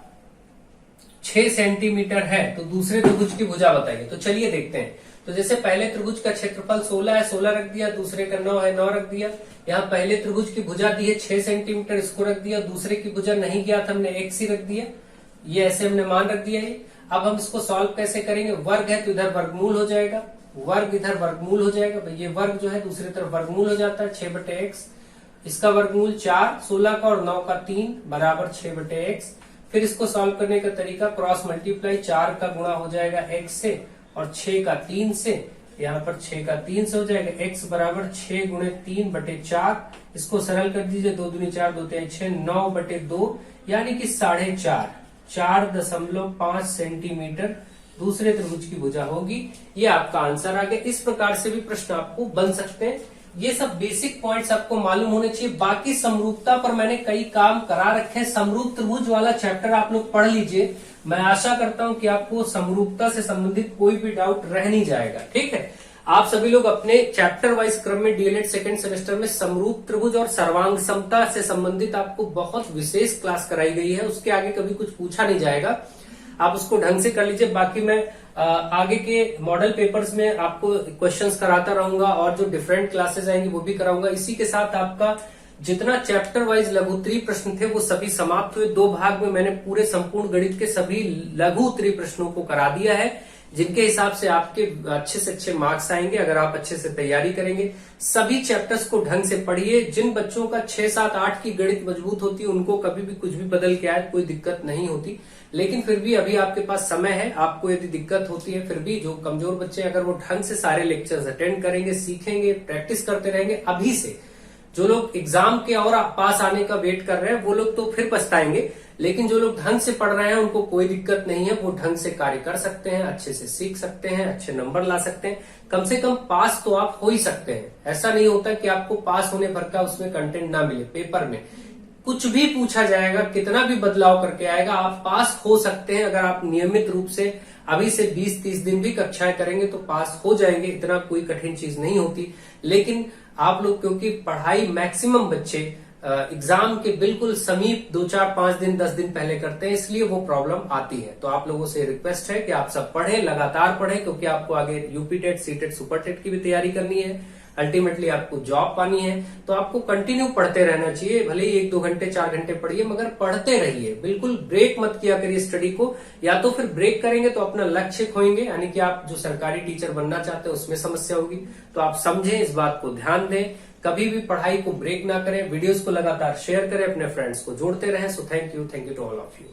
6 सेंटीमीटर है तो दूसरे त्रिभुज की भुजा बताइए। तो चलिए देखते हैं। तो जैसे पहले त्रिभुज का क्षेत्रफल 16 है, 16 रख दिया, दूसरे का 9 है, 9 रख दिया। यहाँ पहले त्रिभुज की भुजा दी है 6 सेंटीमीटर, इसको रख दिया, दूसरे की भुजा नहीं गया था, हमने x ही रख दिया, ये ऐसे हमने मान रख दिया है। अब हम इसको सॉल्व कैसे करेंगे? वर्ग है तो इधर वर्गमूल हो जाएगा, वर्ग इधर वर्गमूल हो जाएगा, भाई ये वर्ग जो है दूसरी तरफ वर्गमूल हो जाता है, 6 बटे x, इसका वर्गमूल 4, 16 का और 9 का 3 बराबर 6 बटे x। फिर इसको सॉल्व करने का तरीका क्रॉस मल्टीप्लाई, 4 का गुणा हो जाएगा x से और 6 का 3 से, यहाँ पर 6 का 3 से हो जाएगा, x बराबर 6 गुणे 3 बटे 4। इसको सरल कर दीजिए, 2 दूनी 4, 2 3 6, 9 बटे 2 यानी कि 4.5, 4.5 सेंटीमीटर दूसरे त्रिभुज की भुजा होगी। ये आपका आंसर आ गया। इस प्रकार से भी प्रश्न आपको बन सकते हैं। ये सब बेसिक पॉइंट्स आपको मालूम होने चाहिए। बाकी समरूपता पर मैंने कई काम करा रखे हैं, समरूप त्रिभुज वाला चैप्टर आप लोग पढ़ लीजिए। मैं आशा करता हूं कि आपको समरूपता से संबंधित कोई भी डाउट रह नहीं जाएगा। ठीक है, आप सभी लोग अपने चैप्टर वाइज क्रम में डीएलएड सेकंड सेमेस्टर में समरूप त्रिभुज और सर्वांग समता से संबंधित आपको बहुत विशेष क्लास कराई गई है। उसके आगे कभी कुछ पूछा नहीं जाएगा, आप उसको ढंग से कर लीजिए। बाकी मैं आगे के मॉडल पेपर्स में आपको क्वेश्चंस कराता रहूंगा और जो डिफरेंट क्लासेस आएंगी वो भी कराऊंगा। इसी के साथ आपका जितना चैप्टर वाइज लघु उत्तरीय प्रश्न थे वो सभी समाप्त हुए। 2 भाग में मैंने पूरे संपूर्ण गणित के सभी लघु उत्तरीय प्रश्नों को करा दिया है, जिनके हिसाब से आपके अच्छे से अच्छे मार्क्स आएंगे अगर आप अच्छे से तैयारी करेंगे। सभी चैप्टर्स को ढंग से पढ़िए। जिन बच्चों का 6, 7, 8 की गणित मजबूत होती है उनको कभी भी कुछ भी बदल के आए कोई दिक्कत नहीं होती, लेकिन फिर भी अभी आपके पास समय है। आपको यदि दिक्कत होती है फिर भी जो कमजोर बच्चे अगर वो ढंग से सारे लेक्चर्स अटेंड करेंगे, सीखेंगे, प्रैक्टिस करते रहेंगे अभी से, जो लोग एग्जाम के और पास आने का वेट कर रहे हैं वो लोग तो फिर पछताएंगे, लेकिन जो लोग ढंग से पढ़ रहे हैं उनको कोई दिक्कत नहीं है। वो ढंग से कार्य कर सकते हैं, अच्छे से सीख सकते हैं, अच्छे नंबर ला सकते हैं। कम से कम पास तो आप हो ही सकते हैं। ऐसा नहीं होता कि आपको पास होने भर का उसमें कंटेंट ना मिले। पेपर में कुछ भी पूछा जाएगा, कितना भी बदलाव करके आएगा, आप पास हो सकते हैं। अगर आप नियमित रूप से अभी से 20-30 दिन भी कक्षाएं करेंगे तो पास हो जाएंगे। इतना कोई कठिन चीज नहीं होती। लेकिन आप लोग क्योंकि पढ़ाई मैक्सिमम बच्चे एग्जाम के बिल्कुल समीप 2, 4, 5 दिन 10 दिन पहले करते हैं, इसलिए वो प्रॉब्लम आती है। तो आप लोगों से रिक्वेस्ट है कि आप सब पढ़ें, लगातार पढ़ें, क्योंकि आपको आगे UP TET, C TET, super TET की भी तैयारी करनी है। अल्टीमेटली आपको जॉब पानी है, तो आपको कंटिन्यू पढ़ते रहना चाहिए। भले ही 1-2 घंटे 4 घंटे पढ़िए, मगर पढ़ते रहिए, बिल्कुल ब्रेक मत किया करिए स्टडी को। या तो फिर ब्रेक करेंगे तो अपना लक्ष्य खोएंगे, यानी कि आप जो सरकारी टीचर बनना चाहते हैं उसमें समस्या होगी। तो आप समझें, इस बात को ध्यान दें, कभी भी पढ़ाई को ब्रेक ना करें। वीडियोस को लगातार शेयर करें, अपने फ्रेंड्स को जोड़ते रहें। So thank you to all of you.